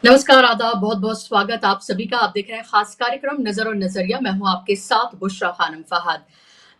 नमस्कार, आदाब, बहुत-बहुत स्वागत आप सभी का। आप देख रहे हैं खास कार्यक्रम नज़र और नज़रिया। मैं हूं आपके साथ बुशरा खानम फहद।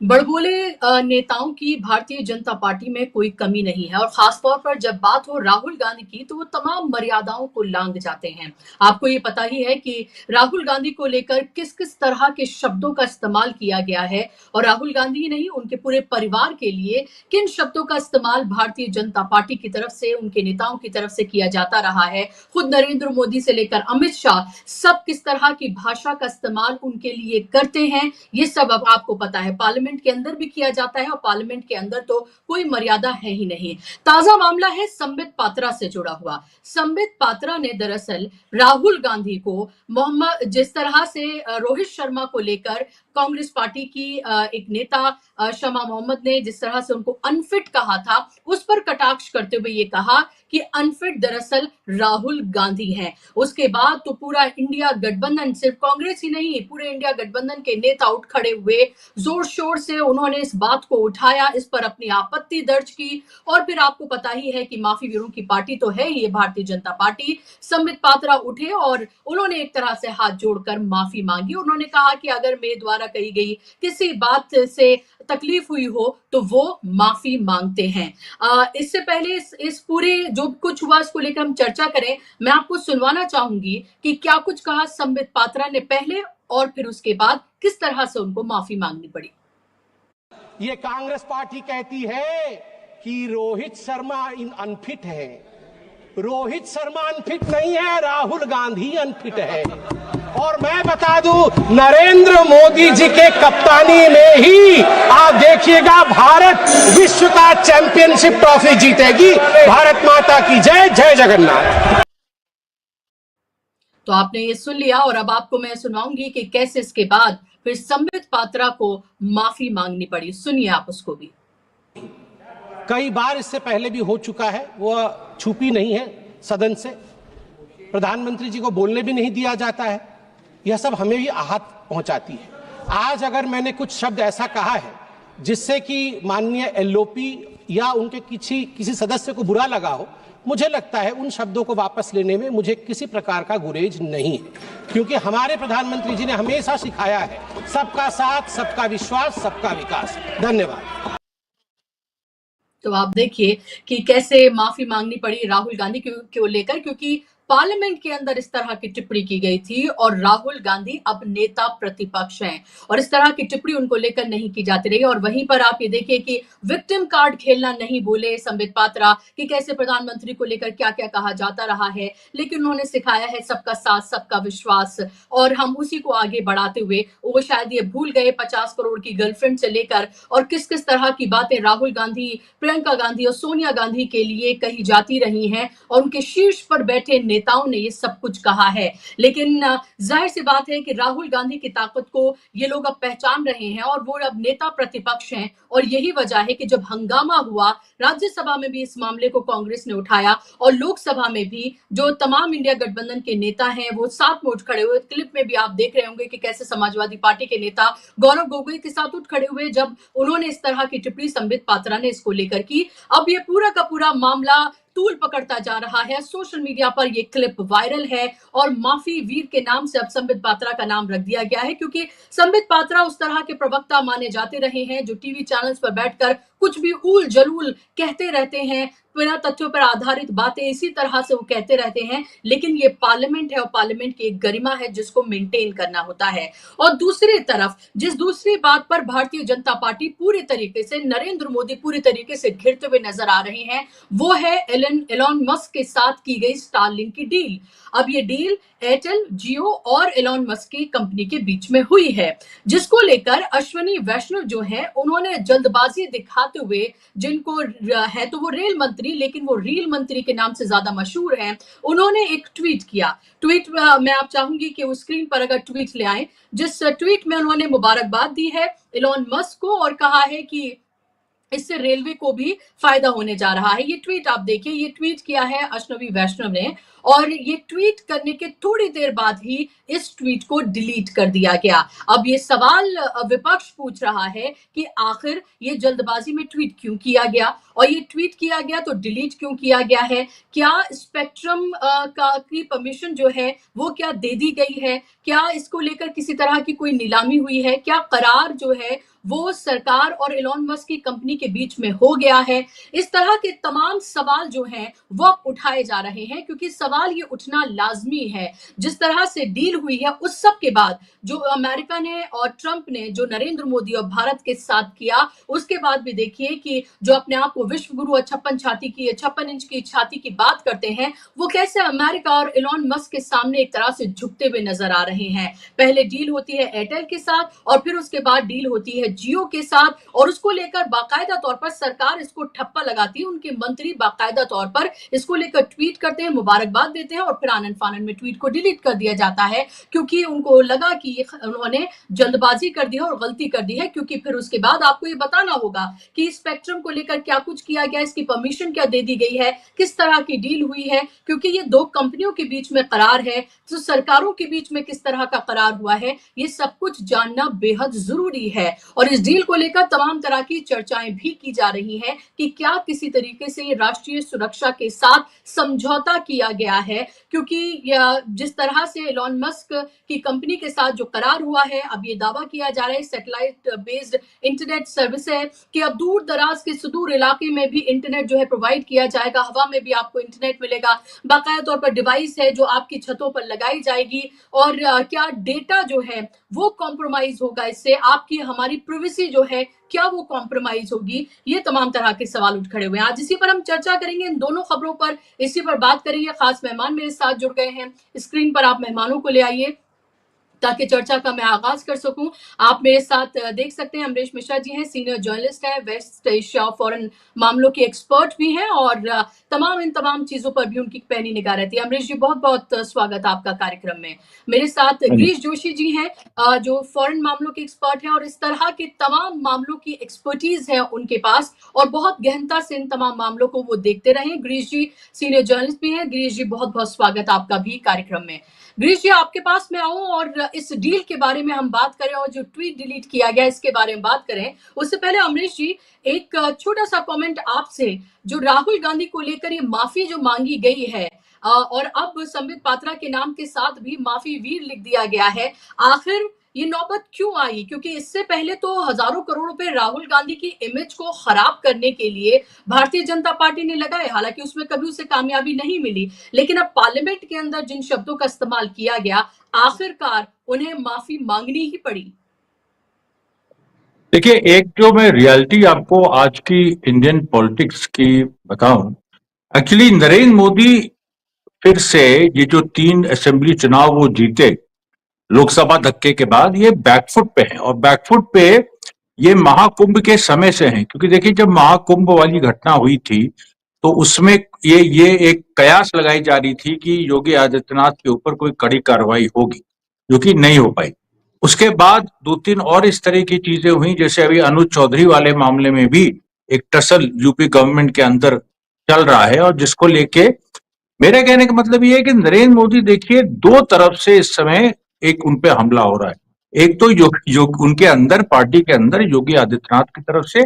बड़बोले नेताओं की भारतीय जनता पार्टी में कोई कमी नहीं है और खासतौर पर जब बात हो राहुल गांधी की तो वो तमाम मर्यादाओं को लांघ जाते हैं। आपको ये पता ही है कि राहुल गांधी को लेकर किस-किस तरह के शब्दों का इस्तेमाल किया गया है और राहुल गांधी ही नहीं, उनके पूरे परिवार के लिए किन शब्दों का इस्तेमाल भारतीय जनता पार्टी की तरफ से, उनके नेताओं की तरफ से किया जाता रहा है। खुद नरेंद्र मोदी से लेकर अमित शाह सब किस तरह की भाषा का इस्तेमाल उनके लिए करते हैं, ये सब अब आपको पता है। पार्लियामेंट के अंदर भी किया जाता है और पार्लियामेंट के अंदर तो कोई मर्यादा है ही नहीं। ताजा मामला है संबित पात्रा से जुड़ा हुआ। संबित पात्रा ने दरअसल राहुल गांधी को मोहम्मद जिस तरह से रोहित शर्मा को लेकर कांग्रेस पार्टी की एक नेता शमा मोहम्मद ने जिस तरह से उनको अनफिट कहा था, उस पर कटाक्ष करते हुए ये कहा कि अनफिट दरअसल राहुल गांधी हैं। उसके बाद तो पूरा इंडिया गठबंधन, सिर्फ कांग्रेस ही नहीं, पूरे इंडिया गठबंधन के नेता उठ खड़े हुए, जोर शोर से उन्होंने इस बात को उठाया, इस पर अपनी आपत्ति दर्ज की और फिर आपको पता ही है कि माफी वीरों की पार्टी तो है ये भारतीय जनता पार्टी। संबित पात्रा उठे और उन्होंने एक तरह से हाथ जोड़कर माफी मांगी। उन्होंने कहा कि अगर मेरे द्वारा कही गई किसी बात से तकलीफ हुई हो तो वो माफी मांगते हैं। इससे पहले इस पूरे जो कुछ हुआ इसको लेकर हम चर्चा करें, मैं आपको सुनवाना चाहूंगी कि क्या कुछ कहा संबित पात्रा ने पहले और फिर उसके बाद किस तरह से उनको माफी मांगनी पड़ी। ये कांग्रेस पार्टी कहती है कि रोहित शर्मा अनफिट है। रोहित शर्मा अनफिट नहीं है, राहुल गांधी अनफिट है। और मैं बता दूं, नरेंद्र मोदी जी के कप्तानी में ही आप देखिएगा भारत विश्व का चैंपियनशिप ट्रॉफी जीतेगी। भारत माता की जय, जय जगन्नाथ। तो आपने ये सुन लिया और अब आपको मैं सुनाऊंगी कि कैसे इसके बाद फिर संबित पात्रा को माफी मांगनी पड़ी। सुनिए आप उसको भी। कई बार इससे पहले भी हो चुका है, वो छुपी नहीं है सदन से। प्रधानमंत्री जी को बोलने भी नहीं दिया जाता है। यह सब हमें भी आहत पहुंचाती है। आज अगर मैंने कुछ शब्द ऐसा कहा है जिससे कि माननीय एलओपी या उनके किसी सदस्य को बुरा लगा हो, मुझे लगता है उन शब्दों को वापस लेने में मुझे किसी प्रकार का गुरेज नहीं है, क्योंकि हमारे प्रधानमंत्री जी ने हमेशा सिखाया है सबका साथ, सबका विश्वास, सबका विकास। धन्यवाद। तो आप देखिए कि कैसे माफी मांगनी पड़ी राहुल गांधी को लेकर, क्योंकि पार्लियामेंट के अंदर इस तरह की टिप्पणी की गई थी और राहुल गांधी अब नेता प्रतिपक्ष हैं और इस तरह की टिप्पणी उनको लेकर नहीं की जाती रही। और वहीं पर आप ये देखिए कि विक्टिम कार्ड खेलना नहीं बोले संबित पात्रा कि कैसे प्रधानमंत्री को लेकर क्या क्या कहा जाता रहा है, लेकिन उन्होंने सिखाया है सबका साथ, सबका विश्वास और हम उसी को आगे बढ़ाते हुए वो शायद ये भूल गए 50 करोड़ की गर्लफ्रेंड से लेकर और किस किस तरह की बातें राहुल गांधी, प्रियंका गांधी और सोनिया गांधी के लिए कही जाती रही हैं और उनके शीर्ष पर बैठे नेताओं ने ये सब कुछ कहा है। लेकिन जाहिर सी बात है कि राहुल गांधी की ताकत को ये लोग अब पहचान रहे हैं और वो अब नेता प्रतिपक्ष हैं और यही वजह है कि जब हंगामा हुआ राज्यसभा में भी इस मामले को कांग्रेस ने उठाया और लोकसभा में भी जो तमाम इंडिया गठबंधन के नेता हैं वो साथ में उठ खड़े हुए। क्लिप में भी आप देख रहे होंगे कि कैसे समाजवादी पार्टी के नेता गौरव गोगोई के साथ उठ खड़े हुए जब उन्होंने इस तरह की टिप्पणी संबित पात्रा ने इसको लेकर की। अब ये पूरा का पूरा मामला तूल पकड़ता जा रहा है। सोशल मीडिया पर ये क्लिप वायरल है और माफी वीर के नाम से अब संबित पात्रा का नाम रख दिया गया है, क्योंकि संबित पात्रा उस तरह के प्रवक्ता माने जाते रहे हैं जो टीवी चैनल्स पर बैठकर कुछ भी ऊल जलूल कहते रहते हैं, बिना तथ्यों पर आधारित बातें इसी तरह से वो कहते रहते हैं। लेकिन ये पार्लियामेंट है और पार्लियामेंट की एक गरिमा है जिसको मेंटेन करना होता है। और दूसरी तरफ जिस दूसरी बात पर भारतीय जनता पार्टी पूरी तरीके से, नरेंद्र मोदी पूरी तरीके से घिरते हुए नजर आ रहे हैं, वो है एलन मस्क के साथ की गई स्टारलिंक की डील। अब ये डील एयरटेल, जियो और एलन मस्क की कंपनी के बीच में हुई है, जिसको लेकर अश्विनी वैष्णव जो है उन्होंने जल्दबाजी दिखाते हुए, जिनको है तो वो रेल मंत्री, लेकिन वो रील मंत्री के नाम से ज्यादा मशहूर हैं, उन्होंने एक ट्वीट किया। ट्वीट मैं आप चाहूंगी कि वो स्क्रीन पर अगर ट्वीट ले आए, जिस ट्वीट में उन्होंने मुबारकबाद दी है एलन मस्क को और कहा है कि इससे रेलवे को भी फायदा होने जा रहा है। ये ट्वीट आप देखिए, ये ट्वीट किया है अश्विनी वैष्णव ने और ये ट्वीट करने के थोड़ी देर बाद ही इस ट्वीट को डिलीट कर दिया गया। अब ये सवाल विपक्ष पूछ रहा है कि आखिर ये जल्दबाजी में ट्वीट क्यों किया गया और ये ट्वीट किया गया तो डिलीट क्यों किया गया है? क्या स्पेक्ट्रम का की परमिशन जो है वो क्या दे दी गई है? क्या इसको लेकर किसी तरह की कोई नीलामी हुई है? क्या करार जो है वो सरकार और एलन मस्क की कंपनी के बीच में हो गया है? इस तरह के तमाम सवाल जो हैं वो अब उठाए जा रहे हैं, क्योंकि सवाल ये उठना लाजमी है। जिस तरह से डील हुई है उस सब के बाद जो अमेरिका ने और ट्रंप ने जो नरेंद्र मोदी और भारत के साथ किया, उसके बाद भी देखिए कि जो अपने आप को विश्व गुरु और 56 इंच की छाती की बात करते हैं, वो कैसे अमेरिका और एलन मस्क के सामने एक तरह से झुकते हुए नजर आ रहे हैं। पहले डील होती है एयरटेल के साथ और फिर उसके बाद डील होती है जियो के साथ, और उसको लेकर बाकायदा तौर पर सरकार इसको ठप्पा लगाती है। उनके मंत्री बाकायदा तौर पर इसको लेकर ट्वीट करते हैं, मुबारकबाद देते हैं और फिर आनन फानन में ट्वीट को डिलीट कर दिया जाता है, क्योंकि उनको लगा कि उन्होंने जल्दबाजी कर दी है और गलती कर दी है। क्योंकि फिर उसके बाद आपको ये बताना होगा कि स्पेक्ट्रम को लेकर क्या कुछ किया गया, इसकी परमिशन क्या दे दी गई है, किस तरह की डील हुई है, क्योंकि ये दो कंपनियों के बीच में करार है, तो सरकारों के बीच में किस तरह का करार हुआ है, ये सब कुछ जानना बेहद जरूरी है। और इस डील को लेकर तमाम तरह की चर्चाएं भी की जा रही हैं कि क्या किसी तरीके से राष्ट्रीय सुरक्षा के साथ समझौता किया गया है, क्योंकि जिस तरह से एलन मस्क की कंपनी के साथ जो करार हुआ है, अब ये दावा किया जा रहा है सैटेलाइट बेस्ड इंटरनेट सर्विस है कि अब दूर दराज के सुदूर इलाके में भी इंटरनेट जो है प्रोवाइड किया जाएगा, हवा में भी आपको इंटरनेट मिलेगा, बाकायदा तौर पर डिवाइस है जो आपकी छतों पर लगाई जाएगी। और क्या डेटा जो है वो कॉम्प्रोमाइज होगा इससे, आपकी हमारी प्रिवेसी जो है क्या वो कॉम्प्रोमाइज होगी? ये तमाम तरह के सवाल उठ खड़े हुए हैं। आज इसी पर हम चर्चा करेंगे, इन दोनों खबरों पर, इसी पर बात करेंगे। खास मेहमान मेरे साथ जुड़ गए हैं, स्क्रीन पर आप मेहमानों को ले आइए ताकि चर्चा का मैं आगाज कर सकूं। आप मेरे साथ देख सकते हैं, अमरीश मिश्रा जी हैं, सीनियर जर्नलिस्ट हैं, वेस्ट एशिया फॉरेन मामलों के एक्सपर्ट भी हैं और तमाम चीजों पर भी उनकी पैनी निगाह रहती है। अमरीश जी, बहुत बहुत स्वागत आपका कार्यक्रम में। मेरे साथ गिरीश जोशी जी हैं, जो फॉरेन मामलों के एक्सपर्ट हैं और इस तरह के तमाम मामलों की एक्सपर्टीज है उनके पास और बहुत गहनता से इन तमाम मामलों को वो देखते रहे। गिरीश जी सीनियर जर्नलिस्ट भी हैं। गिरीश जी, बहुत बहुत स्वागत आपका भी कार्यक्रम में। गिरीश जी, आपके पास मैं आऊं और इस डील के बारे में हम बात करें और जो ट्वीट डिलीट किया गया इसके बारे में बात करें, उससे पहले अमरीश जी एक छोटा सा कमेंट आपसे, जो राहुल गांधी को लेकर ये माफी जो मांगी गई है और अब संबित पात्रा के नाम के साथ भी माफी वीर लिख दिया गया है, आखिर ये नौबत क्यों आई? क्योंकि इससे पहले तो हजारों करोड़ रुपए राहुल गांधी की इमेज को खराब करने के लिए भारतीय जनता पार्टी ने लगाए, हालांकि उसमें कभी उसे कामयाबी नहीं मिली, लेकिन अब पार्लियामेंट के अंदर जिन शब्दों का इस्तेमाल किया गया, आखिरकार उन्हें माफी मांगनी ही पड़ी। देखिए, एक जो मैं रियलिटी आपको आज की इंडियन पॉलिटिक्स की बताऊं, एक्चुअली नरेंद्र मोदी फिर से ये जो 3 असेंबली चुनाव वो जीते लोकसभा धक्के के बाद, ये बैकफुट पे है। और बैकफुट पे ये महाकुंभ के समय से है, क्योंकि देखिए जब महाकुंभ वाली घटना हुई थी तो उसमें ये एक कयास लगाई जा रही थी कि योगी आदित्यनाथ के ऊपर कोई कड़ी कार्रवाई होगी, जो कि नहीं हो पाई। उसके बाद 2-3 और इस तरह की चीजें हुई, जैसे अभी अनुज चौधरी वाले मामले में भी एक टसल यूपी गवर्नमेंट के अंदर चल रहा है, और जिसको लेके मेरे कहने का मतलब ये है कि नरेंद्र मोदी देखिए 2 तरफ से इस समय एक उन पे हमला हो रहा है। एक तो उनके अंदर, पार्टी के अंदर योगी आदित्यनाथ की तरफ से,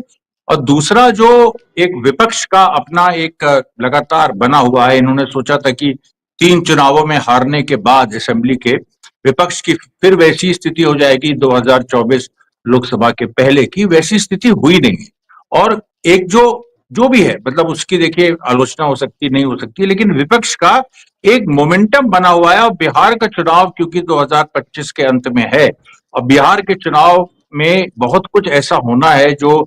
और दूसरा जो एक विपक्ष का अपना एक लगातार बना हुआ है। इन्होंने सोचा था कि 3 चुनावों में हारने के बाद असेंबली के विपक्ष की फिर वैसी स्थिति हो जाएगी 2024 लोकसभा के पहले की, वैसी स्थिति हुई नहीं है। और एक जो भी है, मतलब उसकी देखिए आलोचना हो सकती नहीं हो सकती, लेकिन विपक्ष का एक मोमेंटम बना हुआ है। और बिहार का चुनाव क्योंकि 2025 के अंत में है, और बिहार के चुनाव में बहुत कुछ ऐसा होना है जो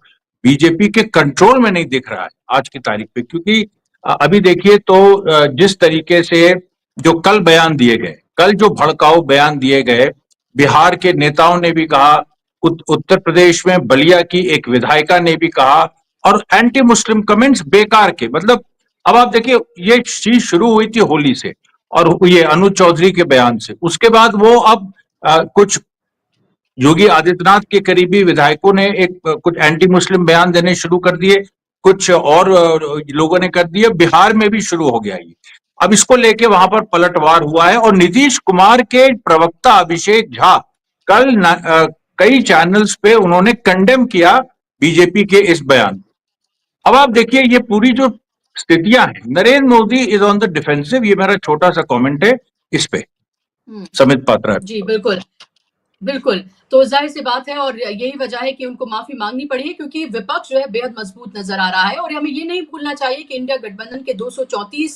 बीजेपी के कंट्रोल में नहीं दिख रहा है आज की तारीख पे। क्योंकि अभी देखिए तो जिस तरीके से जो कल बयान दिए गए, कल जो भड़काऊ बयान दिए गए, बिहार के नेताओं ने भी कहा, उत्तर प्रदेश में बलिया की एक विधायिका ने भी कहा, और एंटी मुस्लिम कमेंट्स बेकार के। मतलब अब आप देखिए, ये चीज शुरू हुई थी होली से और ये अनुज चौधरी के बयान से, उसके बाद वो अब कुछ योगी आदित्यनाथ के करीबी विधायकों ने एक कुछ एंटी मुस्लिम बयान देने शुरू कर दिए, कुछ और लोगों ने कर दिए, बिहार में भी शुरू हो गया ये। अब इसको लेके वहां पर पलटवार हुआ है, और नीतीश कुमार के प्रवक्ता अभिषेक झा कल कई चैनल्स पे उन्होंने कंडेम किया बीजेपी के इस बयान। अब आप देखिए ये पूरी जो स्थितियां हैं, Narendra Modi is on the defensive, ये मेरा छोटा सा कमेंट है इस पे, समित पात्रा। जी बिल्कुल बिल्कुल। तो जाहिर सी बात है और यही वजह है कि उनको माफी मांगनी पड़ी है क्योंकि विपक्ष जो है बेहद मजबूत नजर आ रहा है और हमें ये नहीं भूलना चाहिए कि इंडिया गठबंधन के 234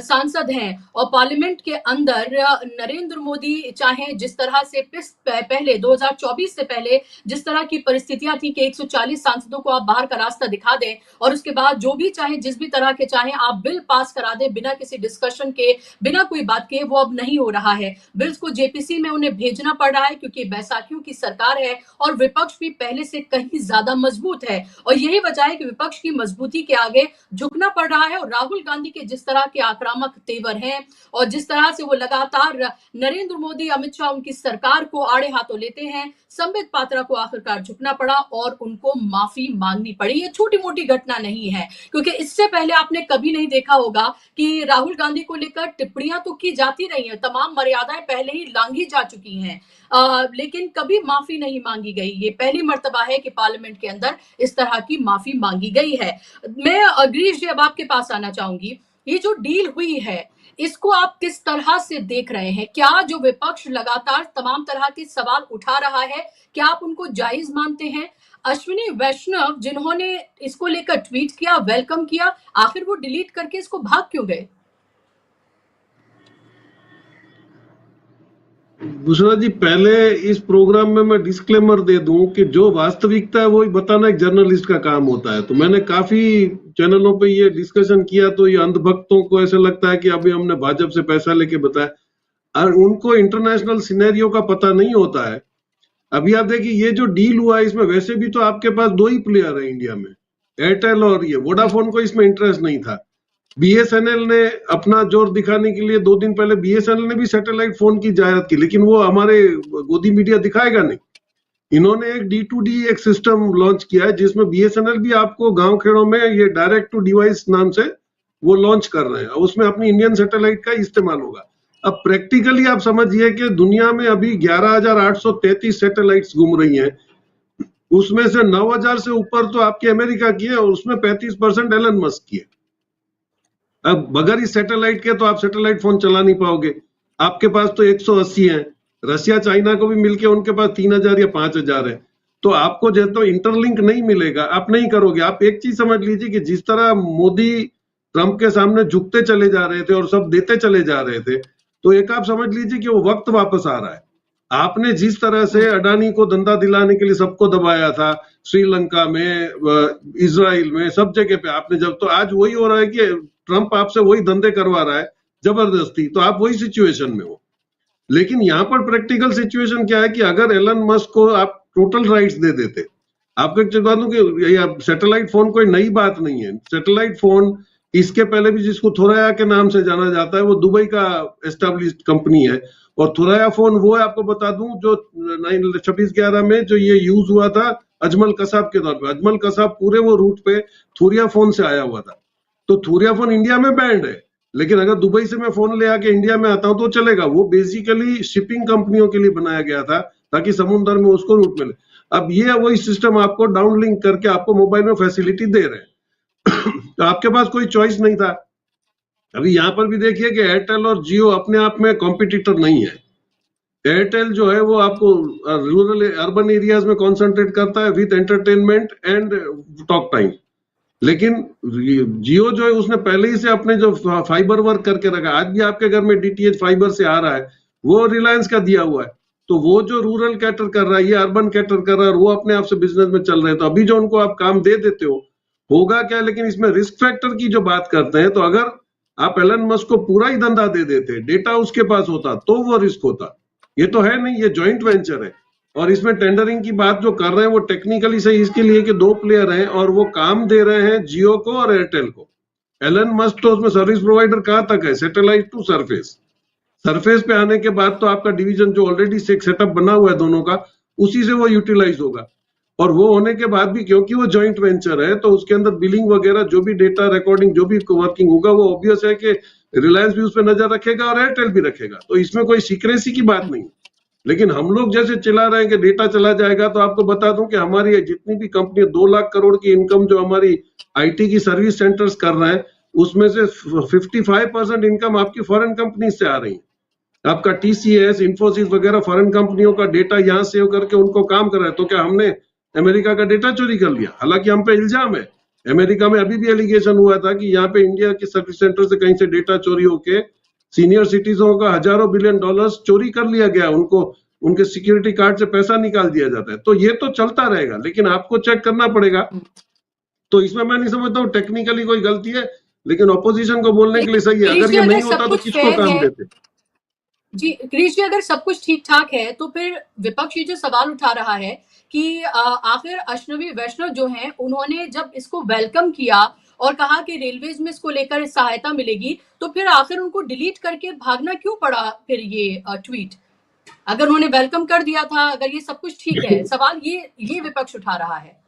सांसद हैं और पार्लियामेंट के अंदर नरेंद्र मोदी चाहे जिस तरह से पहले 2024 से पहले जिस तरह की परिस्थितियां थी कि 140 सांसदों को आप बाहर का रास्ता दिखा दें और उसके बाद जो भी चाहे जिस भी तरह के चाहे आप बिल पास करा दें बिना किसी डिस्कशन के, बिना कोई बात के, वो अब नहीं हो रहा है। बिल्स को जेपीसी में उन्हें भेजना पड़ रहा है क्योंकि बैसाखियों की सरकार है और विपक्ष भी पहले से कहीं ज्यादा मजबूत है और यही वजह है कि विपक्ष की मजबूती के आगे झुकना पड़ रहा है और राहुल गांधी के जिस तरह के आक्रामक तेवर हैं और जिस तरह से वो लगातार नरेंद्र मोदी, अमित शाह, उनकी सरकार को आड़े हाथों लेते हैं, संबित पात्रा को आखिरकार झुकना पड़ा और उनको माफी मांगनी पड़ी। ये छोटी मोटी घटना नहीं है क्योंकि इससे पहले आपने कभी नहीं देखा होगा कि राहुल गांधी को लेकर टिप्पणियां तो की जाती रही हैं, तमाम मर्यादाएं पहले ही लांघी जा चुकी हैं, लेकिन कभी माफी नहीं मांगी गई। ये पहली मर्तबा है कि पार्लियामेंट के अंदर इस तरह की माफी मांगी गई है। मैं गिरीश जी अब आपके पास आना चाहूंगी, ये जो डील हुई है इसको आप किस तरह से देख रहे हैं? क्या जो विपक्ष लगातार तमाम तरह के सवाल उठा रहा है, क्या आप उनको जायज मानते हैं? अश्विनी वैष्णव जिन्होंने इसको लेकर ट्वीट किया, वेलकम किया, आखिर वो डिलीट करके इसको भाग क्यों गए? बुशरा जी, पहले इस प्रोग्राम में मैं डिस्क्लेमर दे दूं कि जो वास्तविकता है वही बताना एक जर्नलिस्ट का काम होता है। तो मैंने काफी चैनलों पे ये डिस्कशन किया तो ये अंधभक्तों को ऐसा लगता है कि अभी हमने भाजपा से पैसा लेके बताया और उनको इंटरनेशनल सिनेरियो का पता नहीं होता है। अभी आप देखिए ये जो डील हुआ है इसमें वैसे भी तो आपके पास दो ही प्लेयर है इंडिया में, एयरटेल और ये वोडाफोन को इसमें इंटरेस्ट नहीं था। बीएसएनएल ने अपना जोर दिखाने के लिए 2 दिन पहले बीएसएनएल ने भी सैटेलाइट फोन की जाहिरात की, लेकिन वो हमारे गोदी मीडिया दिखाएगा नहीं। इन्होंने एक D2D एक सिस्टम लॉन्च किया है जिसमें बीएसएनएल भी आपको गांव खेड़ों में ये डायरेक्ट टू डिवाइस नाम से वो लॉन्च कर रहे हैं, उसमें अपनी इंडियन सैटेलाइट का इस्तेमाल होगा। अब प्रैक्टिकली आप समझिए कि दुनिया में अभी 11,833 सैटेलाइट्स घूम रही हैं, उसमें से 9,000 से ऊपर तो आपके अमेरिका की है और उसमें 35% एलन मस्क की है। अब बगैर इस सैटेलाइट के तो आप सैटेलाइट फोन चला नहीं पाओगे। आपके पास तो 180 हैं, रशिया चाइना को भी मिलके उनके पास 3,000 या 5,000 है। तो आपको जब तो इंटरलिंक नहीं मिलेगा आप नहीं करोगे। आप एक चीज समझ लीजिए कि जिस तरह मोदी ट्रंप के सामने झुकते चले जा रहे थे और सब देते चले जा रहे थे, तो एक आप समझ लीजिए कि वो वक्त वापस आ रहा है। आपने जिस तरह से अडानी को धंधा दिलाने के लिए सबको दबाया था, श्रीलंका में, इजराइल में, सब जगह पे आपने, जब तो आज वही हो रहा है कि ट्रंप आपसे वही धंधे करवा रहा है जबरदस्ती, तो आप वही सिचुएशन में हो। लेकिन यहाँ पर प्रैक्टिकल सिचुएशन क्या है कि अगर एलन मस्क को आप टोटल राइट्स दे देते, आपको एक चीज बता दूं कि सैटेलाइट फोन कोई नई बात नहीं है। सैटेलाइट फोन इसके पहले भी जिसको थोराया के नाम से जाना जाता है, वो दुबई का एस्टेब्लिश्ड कंपनी है और थोराया फोन वो है, आपको बता दूं, जो 26/11 में जो ये यूज हुआ था अजमल कसाब के तौर पे। अजमल कसाब पूरे वो रूट पे थूरिया फोन से आया हुआ था। तो थूरिया फोन इंडिया में बैंड है, लेकिन अगर दुबई से मैं फोन ले आके इंडिया में आता हूं तो चलेगा। वो बेसिकली शिपिंग कंपनियों के लिए बनाया गया था ताकि समुद्र में उसको रूट मिले। अब ये वही सिस्टम आपको डाउनलिंक करके आपको मोबाइल में फैसिलिटी दे रहे हैं। तो आपके पास कोई चॉइस नहीं था। अभी यहाँ पर भी देखिए कि एयरटेल और जियो अपने आप में कॉम्पिटिटर नहीं है। एयरटेल जो है वो आपको रूरल अर्बन एरियाज में कॉन्सेंट्रेट करता है with entertainment and talk time, लेकिन जियो जो है उसने पहले ही से अपने जो फाइबर वर्क करके रखा, आज भी आपके घर में डीटीएच फाइबर से आ रहा है, वो रिलायंस का दिया हुआ है। तो वो जो रूरल कैटर कर रहा है, ये अर्बन कैटर कर रहा है और वो अपने आप से बिजनेस में चल रहे हैं। तो अभी जो उनको आप काम दे देते हो होगा क्या, लेकिन इसमें रिस्क फैक्टर की जो बात करते हैं, तो अगर आप एलन मस्क को पूरा ही धंधा दे देते, डेटा उसके पास होता, तो वो रिस्क होता। ये तो है नहीं, ये जॉइंट वेंचर है और इसमें टेंडरिंग की बात जो कर रहे हैं वो टेक्निकली सही इसके लिए कि 2 प्लेयर हैं और वो काम दे रहे हैं जियो को और एयरटेल को। एलन मस्क तो उसमें सर्विस प्रोवाइडर कहां तक है, सैटेलाइट टू सरफेस। सरफेस पे आने के बाद तो आपका डिवीजन जो ऑलरेडी सेटअप बना हुआ है दोनों का, उसी से वो यूटिलाइज होगा। और वो होने के बाद भी क्योंकि वो जॉइंट वेंचर है तो उसके अंदर बिलिंग वगैरह जो भी डेटा रिकॉर्डिंग जो भी वर्किंग होगा वो ऑब्वियस है कि रिलायंस भी उस पर नजर रखेगा और एयरटेल भी रखेगा। तो इसमें कोई सीक्रेसी की बात नहीं। लेकिन हम लोग जैसे चिल्ला रहे हैं कि डेटा चला जाएगा, तो आपको बता दूं कि हमारी जितनी भी कंपनी 2 लाख करोड़ की इनकम जो हमारी आईटी की सर्विस सेंटर्स कर रहे हैं, उसमें से 55% इनकम आपकी फॉरेन कंपनी से आ रही है। आपका टीसीएस, इंफोसिस वगैरह फॉरेन कंपनियों का डेटा यहाँ सेव करके उनको काम कर रहा है। तो क्या हमने अमेरिका का डेटा चोरी कर लिया? हालांकि हम पे इल्जाम है। अमेरिका में अभी भी एलिगेशन हुआ था कि यहाँ पे इंडिया के सर्विस सेंटर से कहीं से डेटा चोरी होके सीनियर सिटीजनों का हजारों बिलियन डॉलर्स चोरी कर लिया गया, उनको उनके सिक्योरिटी कार्ड से पैसा निकाल दिया जाता है। तो ये तो चलता रहेगा, लेकिन आपको चेक करना पड़ेगा। तो इसमें मैं नहीं समझता हूँ टेक्निकली कोई गलती है, लेकिन ऑपोजिशन को बोलने के लिए सही है। अगर ये नहीं होता तो किसको काम देते? जी क्रिश जी, अगर सब कुछ ठीक ठाक है तो फिर विपक्ष ये जो सवाल उठा रहा है कि आखिर अश्विनी वैष्णव जो हैं उन्होंने जब इसको वेलकम किया और कहा कि रेलवेज में इसको लेकर सहायता मिलेगी, तो फिर आखिर उनको डिलीट करके भागना क्यों पड़ा फिर ये ट्वीट? अगर उन्होंने वेलकम कर दिया था, अगर ये सब कुछ ठीक है, सवाल ये विपक्ष उठा रहा है।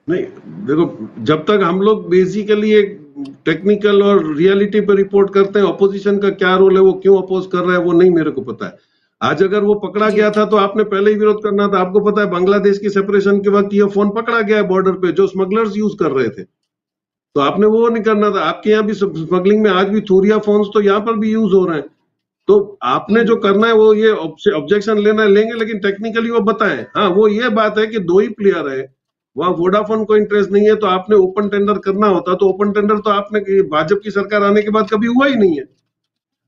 नहीं देखो, जब तक हम लोग बेसिकली एक टेक्निकल और रियलिटी पे रिपोर्ट करते हैं, ऑपोजिशन का क्या रोल है, वो क्यों अपोज कर रहा है, वो नहीं मेरे को पता है। आज अगर वो पकड़ा गया था तो आपने पहले ही विरोध करना था। आपको पता है बांग्लादेश की सेपरेशन के वक्त ये फोन पकड़ा गया है बॉर्डर पे, जो स्मगलर्स यूज कर रहे थे। तो आपने वो नहीं करना था। आपके यहाँ भी स्मगलिंग में आज भी थूरिया फोन्स तो यहाँ पर भी यूज हो रहे हैं। तो आपने जो करना है वो ये ऑब्जेक्शन लेना है लेंगे, लेकिन टेक्निकली वो बताएं। हाँ, वो ये बात है कि 2 ही प्लेयर है, वहां वोडाफोन को इंटरेस्ट नहीं है, तो आपने ओपन टेंडर करना होता। तो ओपन टेंडर तो आपने भाजपा की सरकार आने के बाद कभी हुआ ही नहीं है।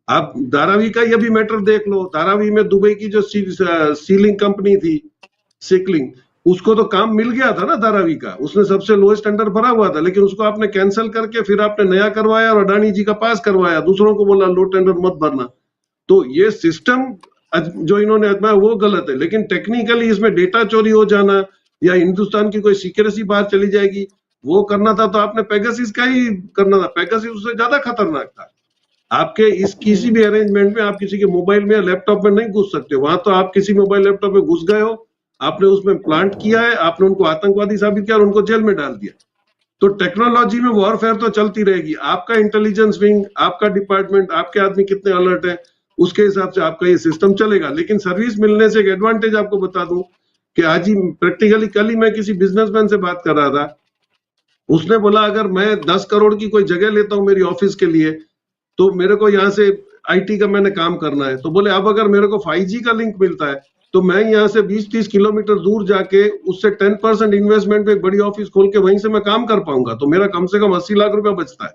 आप धारावी का ये भी मैटर देख लो। धारावी में दुबई की जो सीलिंग कंपनी थी, सिकलिंग, उसको तो काम मिल गया था ना धारावी का, उसने सबसे लोएस्ट टेंडर भरा हुआ था, लेकिन उसको आपने कैंसिल करके फिर आपने नया करवाया और अडानी जी का पास करवाया, दूसरों को बोला लो टेंडर मत भरना। तो ये सिस्टम जो इन्होंने आजमाया वो गलत है। लेकिन टेक्निकली इसमें डेटा चोरी हो जाना या हिंदुस्तान की कोई सीक्रेसी बाहर चली जाएगी, वो करना था तो आपने पेगासिस का ही करना था। पेगासिस उससे ज्यादा खतरनाक था। आपके इस किसी भी अरेंजमेंट में आप किसी के मोबाइल में या लैपटॉप में नहीं घुस सकते। वहां तो आप किसी मोबाइल लैपटॉप में घुस गए हो, आपने उसमें प्लांट किया है, आपने उनको आतंकवादी साबित किया और उनको जेल में डाल दिया। तो टेक्नोलॉजी में वॉरफेयर तो चलती रहेगी। आपका इंटेलिजेंस विंग, आपका डिपार्टमेंट, आपके आदमी कितने अलर्ट है, उसके हिसाब से आपका ये सिस्टम चलेगा। लेकिन सर्विस मिलने से एक एडवांटेज आपको बता दूं कि आज ही प्रैक्टिकली कल ही मैं किसी बिजनेसमैन से बात कर रहा था। उसने बोला अगर मैं 10 करोड़ की कोई जगह लेता हूं मेरी ऑफिस के लिए, तो मेरे को यहाँ से आईटी का मैंने काम करना है। तो बोले अब अगर मेरे को 5G का लिंक मिलता है तो मैं यहाँ से 20-30 किलोमीटर दूर जाके उससे 10% इन्वेस्टमेंट में एक बड़ी ऑफिस खोल के वहीं से मैं काम कर पाऊंगा। तो मेरा कम से कम 80 लाख रुपया बचता है।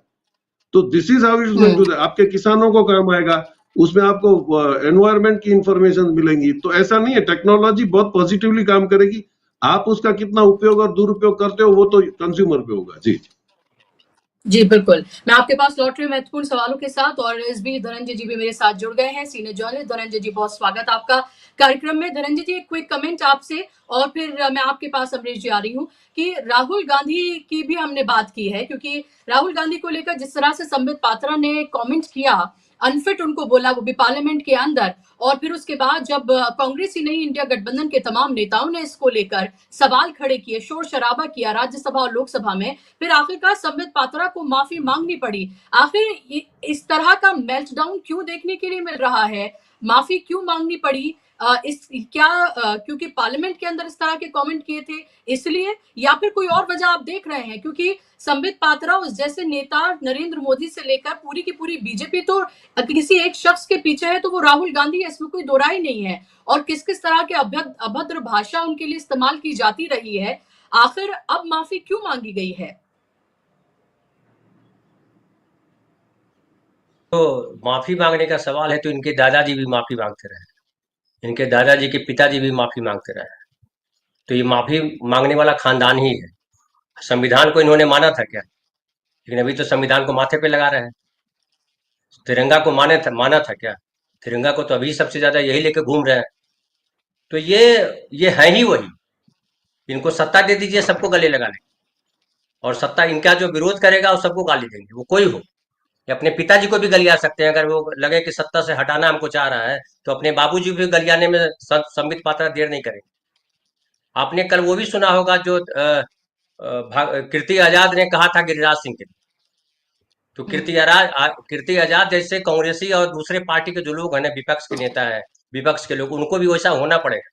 तो this is how it is going to. आपके किसानों को काम आएगा, उसमें आपको एनवायरमेंट की इंफॉर्मेशन मिलेंगी। तो ऐसा नहीं है, टेक्नोलॉजी बहुत पॉजिटिवली काम करेगी। आप उसका कितना उपयोग और दुरुपयोग करते हो वो तो कंज्यूमर पे होगा। जी जी बिल्कुल, मैं आपके पास लौट रही हूँ महत्वपूर्ण सवालों के साथ और इस बीच धनंजय जी भी मेरे साथ जुड़ गए हैं, सीनियर जर्नलिस्ट। धनंजय जी, बहुत स्वागत आपका कार्यक्रम में। धनंजय जी, एक क्विक कमेंट आपसे और फिर मैं आपके पास अमरीश जी आ रही हूँ कि राहुल गांधी की भी हमने बात की है, क्योंकि राहुल गांधी को लेकर जिस तरह से संबित पात्रा ने कमेंट किया, अनफिट उनको बोला, वो भी पार्लियामेंट के अंदर, और फिर उसके बाद जब कांग्रेस ही नहीं इंडिया गठबंधन के तमाम नेताओं ने इसको लेकर सवाल खड़े किए, शोर शराबा किया राज्यसभा और लोकसभा में, फिर आखिरकार संबित पात्रा को माफी मांगनी पड़ी। आखिर इस तरह का मेल्टडाउन क्यों देखने के लिए मिल रहा है? माफी क्यों मांगनी पड़ी? क्योंकि पार्लियामेंट के अंदर इस तरह के कमेंट किए थे इसलिए, या फिर कोई और वजह आप देख रहे हैं? क्योंकि संबित पात्रा उस जैसे नेता नरेंद्र मोदी से लेकर पूरी की पूरी बीजेपी तो किसी एक शख्स के पीछे है, तो वो राहुल गांधी है, इसमें कोई दो राय नहीं है। और किस किस तरह के अभद्र भाषा उनके लिए इस्तेमाल की जाती रही है, आखिर अब माफी क्यों मांगी गई है? तो माफी मांगने का सवाल है तो इनके दादाजी भी माफी मांगते रहे, इनके दादाजी के पिताजी भी माफी मांगते रहे। तो ये माफी मांगने वाला खानदान ही है। संविधान को इन्होंने माना था क्या? लेकिन अभी तो संविधान को माथे पे लगा रहे हैं। तिरंगा को माना था क्या? तिरंगा को तो अभी सबसे ज्यादा यही लेके घूम रहे हैं। तो ये है ही वही। इनको सत्ता दे दीजिए, सबको गले लगा लेंगे, और सत्ता इनका जो विरोध करेगा वो सबको गाली देंगे, वो कोई हो। या अपने पिताजी को भी गलिया सकते हैं, अगर वो लगे कि सत्ता से हटाना हमको चाह रहा है तो अपने बाबूजी भी गलियाने में संबित पात्रा देर नहीं करेंगे। आपने कल वो भी सुना होगा जो कीर्ति आजाद ने कहा था गिरिराज सिंह के लिए। तो कीर्ति आजाद जैसे कांग्रेसी और दूसरे पार्टी के जो लोग हैं ना, विपक्ष के नेता है, विपक्ष के लोग, उनको भी वैसा होना पड़ेगा,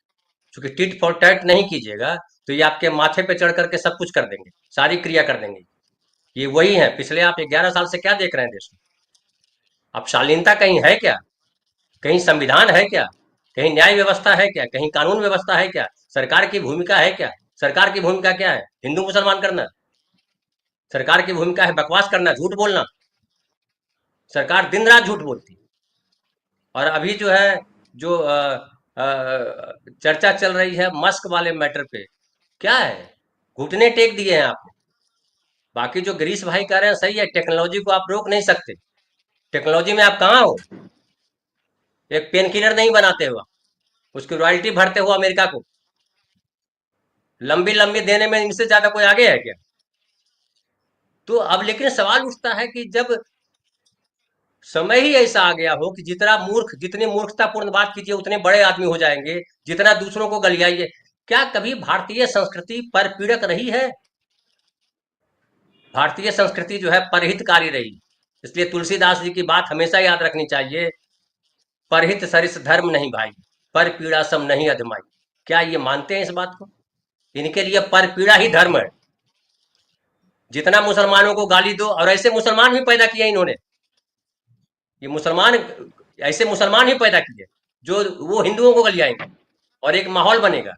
क्योंकि टिट फॉर टैट नहीं कीजिएगा तो ये आपके माथे पे चढ़ करके सब कुछ कर देंगे, सारी क्रिया कर देंगे। ये वही है, पिछले आप 11 साल से क्या देख रहे हैं देश में? अब शालीनता कहीं है क्या? कहीं संविधान है क्या? कहीं न्याय व्यवस्था है क्या? कहीं कानून व्यवस्था है क्या? सरकार की भूमिका है क्या? सरकार की भूमिका क्या है? हिंदू मुसलमान करना। सरकार की भूमिका है बकवास करना, झूठ बोलना। सरकार दिन रात झूठ बोलती है। और अभी जो है, जो चर्चा चल रही है मस्क वाले मैटर पे, क्या है? घुटने टेक दिए हैं आपने। बाकी जो गिरीश भाई कह रहे हैं सही है, टेक्नोलॉजी को आप रोक नहीं सकते। टेक्नोलॉजी में आप कहाँ हो? एक पेन किलर नहीं बनाते हो, उसकी रॉयल्टी भरते हो अमेरिका को। लंबी लंबी देने में इनसे ज्यादा कोई आगे है क्या? तो अब लेकिन सवाल उठता है कि जब समय ही ऐसा आ गया हो कि जितनी मूर्खतापूर्ण बात कीजिए उतने बड़े आदमी हो जाएंगे, जितना दूसरों को गलियाइए। क्या कभी भारतीय संस्कृति पर पीड़क रही है? भारतीय संस्कृति जो है परहितकारी रही। इसलिए तुलसीदास जी की बात हमेशा याद रखनी चाहिए, परहित सरिस धर्म नहीं भाई, पर पीड़ा सम नहीं अधमाई। क्या ये मानते हैं इस बात को? इनके लिए पर पीड़ा ही धर्म है। जितना मुसलमानों को गाली दो, और ऐसे मुसलमान भी पैदा किए इन्होंने। ये मुसलमान, ऐसे मुसलमान ही पैदा किए जो वो हिंदुओं को गलियाएंगे और एक माहौल बनेगा।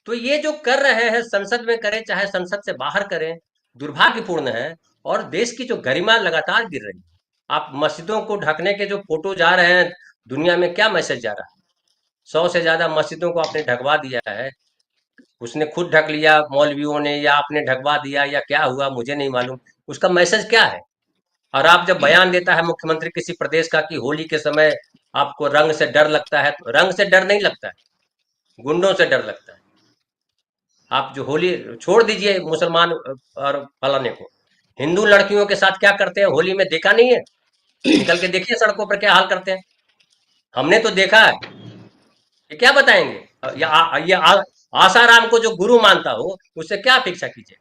तो ये जो कर रहे हैं, संसद में करें चाहे संसद से बाहर करें, दुर्भाग्यपूर्ण है। और देश की जो गरिमा लगातार गिर रही है। आप मस्जिदों को ढकने के जो फोटो जा रहे हैं, दुनिया में क्या मैसेज जा रहा है? 100 से ज्यादा मस्जिदों को आपने ढकवा दिया है। उसने खुद ढक लिया मौलवियों ने, या आपने ढकवा दिया, या क्या हुआ मुझे नहीं मालूम। उसका मैसेज क्या है? और आप जब बयान देता है मुख्यमंत्री किसी प्रदेश का कि होली के समय आपको रंग से डर लगता है, तो रंग से डर नहीं लगता है, गुंडों से डर लगता है। आप जो होली छोड़ दीजिए मुसलमान और फलाने को, हिंदू लड़कियों के साथ क्या करते हैं होली में देखा नहीं है? निकल के देखिए सड़कों पर क्या हाल करते हैं, हमने तो देखा है। ये क्या बताएंगे? आसाराम को जो गुरु मानता हो उससे क्या अपेक्षा कीजिए?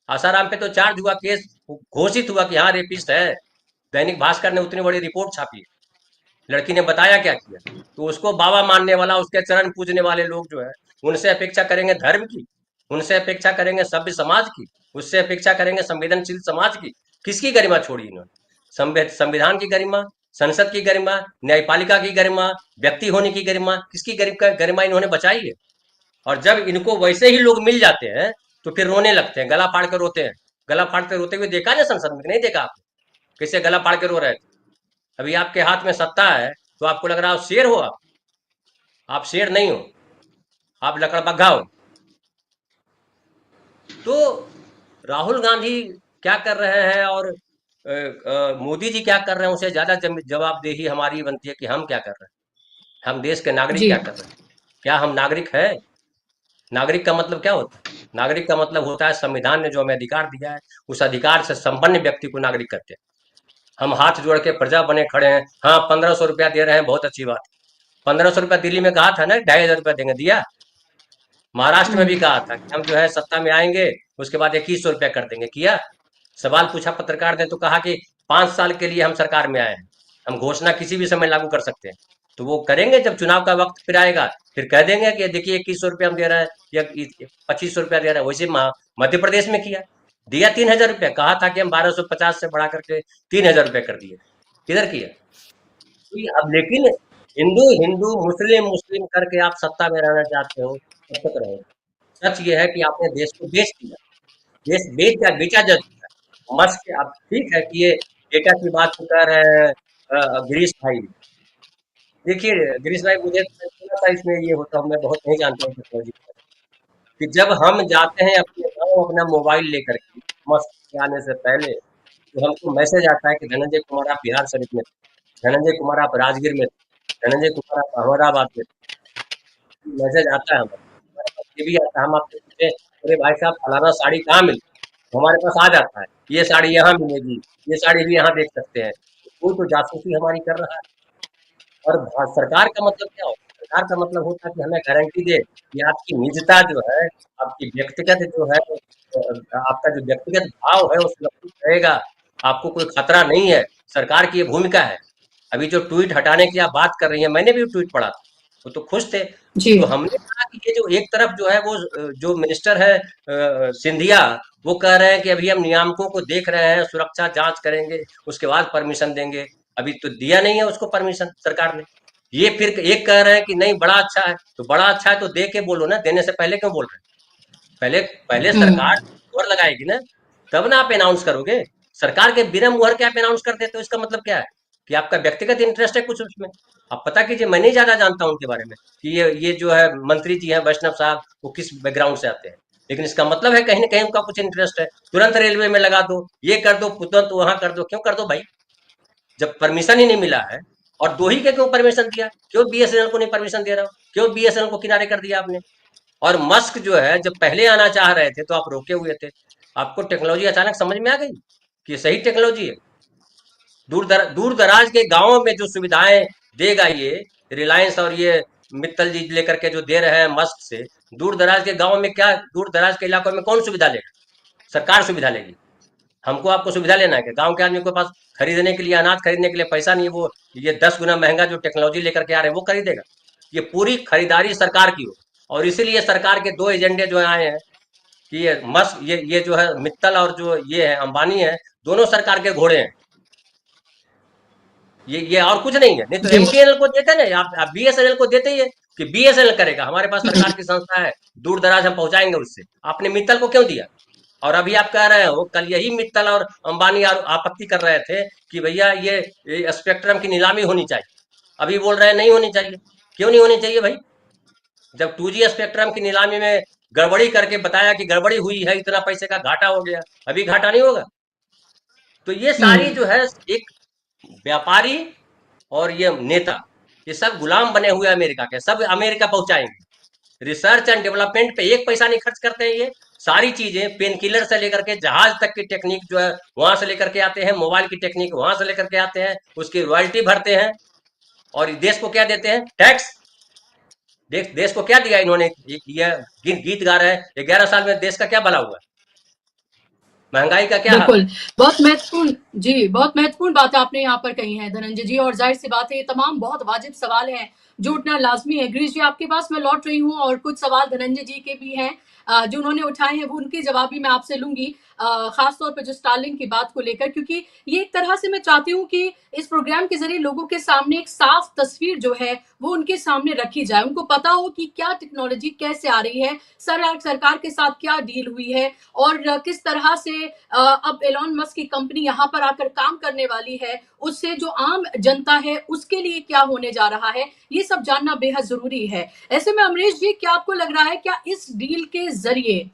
आसाराम पे तो चार्ज हुआ, केस घोषित हुआ कि हाँ रेपिस्ट है। दैनिक भास्कर ने उतनी बड़ी रिपोर्ट छापी, लड़की ने बताया क्या किया। तो उसको बाबा मानने वाला, उसके चरण पूजने वाले लोग जो है, उनसे अपेक्षा करेंगे धर्म की, उनसे अपेक्षा करेंगे सभ्य समाज की, उससे अपेक्षा करेंगे संवेदनशील समाज की। किसकी गरिमा छोड़ी इन्होंने? संविधान की गरिमा, संसद की गरिमा, न्यायपालिका की गरिमा, व्यक्ति होने की गरिमा, किसकी गरिमा इन्होंने बचाई है? और जब इनको वैसे ही लोग मिल जाते हैं तो फिर रोने लगते हैं, गला फाड़ कर रोते हैं। गला फाड़ते रोते हुए देखा ना संसद में? नहीं देखा आपने कैसे गला फाड़ के रो रहे थे? अभी आपके हाथ में सत्ता है तो आपको लग रहा है शेर हो। आप शेर नहीं हो, आप लकड़बग्घा हो। तो राहुल गांधी क्या कर रहे हैं और मोदी जी क्या कर रहे हैं, उसे ज्यादा जवाबदेही हमारी बनती है कि हम क्या कर रहे हैं। हम देश के नागरिक जी। क्या कर रहे हैं? क्या हम नागरिक है? नागरिक का मतलब क्या होता है? नागरिक का मतलब होता है संविधान ने जो हमें अधिकार दिया है, उस अधिकार से संपन्न व्यक्ति को नागरिक कहते हैं। हम हाथ जोड़ के प्रजा बने खड़े हैं। हाँ 1500 रुपया दे रहे हैं, बहुत अच्छी बात। 1500 रुपया दिल्ली में कहा था ना 2500 रुपया देंगे, दिया? महाराष्ट्र में भी कहा था कि हम जो है सत्ता में आएंगे उसके बाद 2100 रुपया कर देंगे, किया? सवाल पूछा पत्रकार ने तो कहा कि 5 साल के लिए हम सरकार में आए हैं, हम घोषणा किसी भी समय लागू कर सकते हैं। तो वो करेंगे जब चुनाव का वक्त फिर आएगा, फिर कह देंगे कि देखिए 2100 रुपया हम दे रहे हैं या 2500 रुपया दे रहे हैं। वैसे मध्य प्रदेश में किया, दिया 3000 रुपया, कहा था कि हम 1250 से बढ़ा करके 3000 रुपया कर दिए, किधर किया? अब लेकिन हिंदू हिंदू मुस्लिम मुस्लिम करके आप सत्ता में रहना चाहते हो, तब तक रहो। सच ये है कि आपने देश को बेच दिया, देश बेचा जा चुका है। मस्क, अब ठीक है कि ये डेटा की बात कर रहे हैं गिरीश भाई। देखिए गिरीश भाई, मुझे थोड़ा सा इसमें ये होता हूँ, मैं बहुत नहीं जानता हूँ टेक्नोलॉजी कि जब हम जाते हैं अपने गाँव अपना मोबाइल लेकर के मस्क के आने से पहले, तो हमको मैसेज आता है कि धनंजय कुमार आप बिहार शरीफ में, धनंजय कुमार आप राजगीर में, धनंजय कुमार आप अहमदाबाद में। मैसेज आता है हमारे पास, ये भी आता है। हम आपसे पूछे अरे भाई साहब फलाना साड़ी कहाँ मिलती, हमारे पास आ जाता है ये साड़ी यहाँ मिलेगी, ये साड़ी भी यहाँ देख सकते हैं। कोई तो जासूसी हमारी कर रहा है। और सरकार का मतलब क्या होता है? सरकार का मतलब होता है कि हमें गारंटी दे कि आपकी निजता जो है, आपकी व्यक्तिगत जो है, आपका जो व्यक्तिगत भाव है वो सुरक्षित रहेगा, आपको कोई खतरा नहीं है। सरकार की ये भूमिका है। अभी जो ट्वीट हटाने की आप बात कर रही है, मैंने भी ट्वीट पढ़ा था, वो तो खुश थे। जी। तो हमने कहा कि ये जो एक तरफ जो है वो जो मिनिस्टर है सिंधिया, वो कह रहे हैं कि अभी हम नियामकों को देख रहे हैं, सुरक्षा जांच करेंगे, उसके बाद परमिशन देंगे। अभी तो दिया नहीं है उसको परमिशन सरकार ने। ये फिर एक कह रहे हैं कि नहीं बड़ा अच्छा है, तो बड़ा अच्छा है तो दे के बोलो ना, देने से पहले क्यों बोल रहे हैं? पहले पहले सरकार मुहर लगाएगी ना, तब ना आप अनाउंस करोगे। सरकार के बिना मुहर के आप अनाउंस कर देते हो, इसका मतलब क्या है कि आपका व्यक्तिगत इंटरेस्ट है कुछ उसमें। आप पता कीजिए, मैं नहीं ज्यादा जानता हूं उनके बारे में कि ये जो है मंत्री जी हैं वैष्णव साहब, वो किस बैकग्राउंड से आते हैं, लेकिन इसका मतलब है कहीं ना कहीं उनका कुछ इंटरेस्ट है। तुरंत रेलवे में लगा दो, ये कर दो, तुरंत वहां कर दो, क्यों कर दो भाई? जब परमिशन ही नहीं मिला है। और दो ही के क्यों परमिशन दिया? क्यों बीएसएनएल को नहीं परमिशन दे रहा हो? क्यों बीएसएनएल को किनारे कर दिया आपने? और मस्क जो है जब पहले आना चाह रहे थे तो आप रोके हुए थे। आपको टेक्नोलॉजी अचानक समझ में आ गई कि ये सही टेक्नोलॉजी है। दूर दराज के गांवों में जो सुविधाएं देगा ये रिलायंस और ये मित्तल जी लेकर के जो दे रहे हैं मस्क से, दूर दराज के गांवों में क्या, दूर दराज के इलाकों में कौन सुविधा लेगा? सरकार सुविधा लेगी। हमको आपको सुविधा लेना है कि गांव के आदमी के पास खरीदने के लिए, अनाज खरीदने के लिए पैसा नहीं है, वो ये 10 गुना महंगा जो टेक्नोलॉजी लेकर के आ रहे हैं वो खरीदेगा? ये पूरी खरीदारी सरकार की हो। और इसीलिए सरकार के दो एजेंडे जो आए हैं कि ये जो है मित्तल और जो ये है अंबानी है, दोनों सरकार के घोड़े हैं। ये और कुछ नहीं है। नहीं तो जी। एमटीएनएल को देते ना, आप बीएसएनएल को देते ही है कि बीएसएनएल करेगा, हमारे पास सरकार की संस्था है, दूर दराज हम पहुंचाएंगे उससे। आपने मित्तल को क्यों दिया? और अभी आप कह रहे हो, कल यही मित्तल और अंबानी आपत्ति कर रहे थे कि भैया ये स्पेक्ट्रम की नीलामी होनी चाहिए। अभी बोल रहे हैं नहीं होनी चाहिए। क्यों नहीं होनी चाहिए भाई? जब 2G स्पेक्ट्रम की नीलामी में गड़बड़ी करके बताया कि गड़बड़ी हुई है, इतना पैसे का घाटा हो गया, अभी घाटा नहीं होगा? तो ये सारी जो है एक व्यापारी और ये नेता, ये सब गुलाम बने हुए अमेरिका के, सब अमेरिका पहुंचाएंगे। रिसर्च एंड डेवलपमेंट पे एक पैसा नहीं खर्च करते हैं ये। सारी चीजें पेन किलर से लेकर के जहाज तक की टेक्निक जो है वहां से लेकर के आते हैं, मोबाइल की टेक्निक वहां से लेकर के आते हैं, उसकी रॉयल्टी भरते हैं। और देश को क्या देते हैं? टैक्स। देश को क्या दिया इन्होंने? ये गीत गा रहे हैं 11 साल में देश का क्या भला हुआ? महंगाई का क्या हाल? बिल्कुल, बहुत महत्वपूर्ण जी, बहुत महत्वपूर्ण बात आपने यहाँ पर कही है धनंजय जी, और ज़ाहिर-सी बात है ये तमाम बहुत वाजिब सवाल हैं, जो उठना लाज़मी है। गिरीश जी आपके पास मैं लौट रही हूँ और कुछ सवाल धनंजय जी के भी हैं जो उन्होंने उठाए हैं, वो उनके जवाब भी मैं आपसे लूँगी। ख़ास तौर पे जो स्टारलिंक की बात को लेकर, क्योंकि ये एक तरह से मैं चाहती हूँ कि इस प्रोग्राम के ज़रिए लोगों के सामने एक साफ तस्वीर जो है, वो उनके सामने रखी जाए। उनको पता हो कि क्या टेक्नोलॉजी कैसे आ रही है, सरकार के साथ क्या डील हुई है और किस तरह से अब एलॉन मस्क की कंपनी यहाँ पर आकर काम करने वाली है, उससे जो आम जनता है उसके लिए क्या होने जा रहा है, ये सब जानना बेहद जरूरी है। ऐसे में अमरीश जी, क्या आपको लग रहा है क्या इस डील के जरिए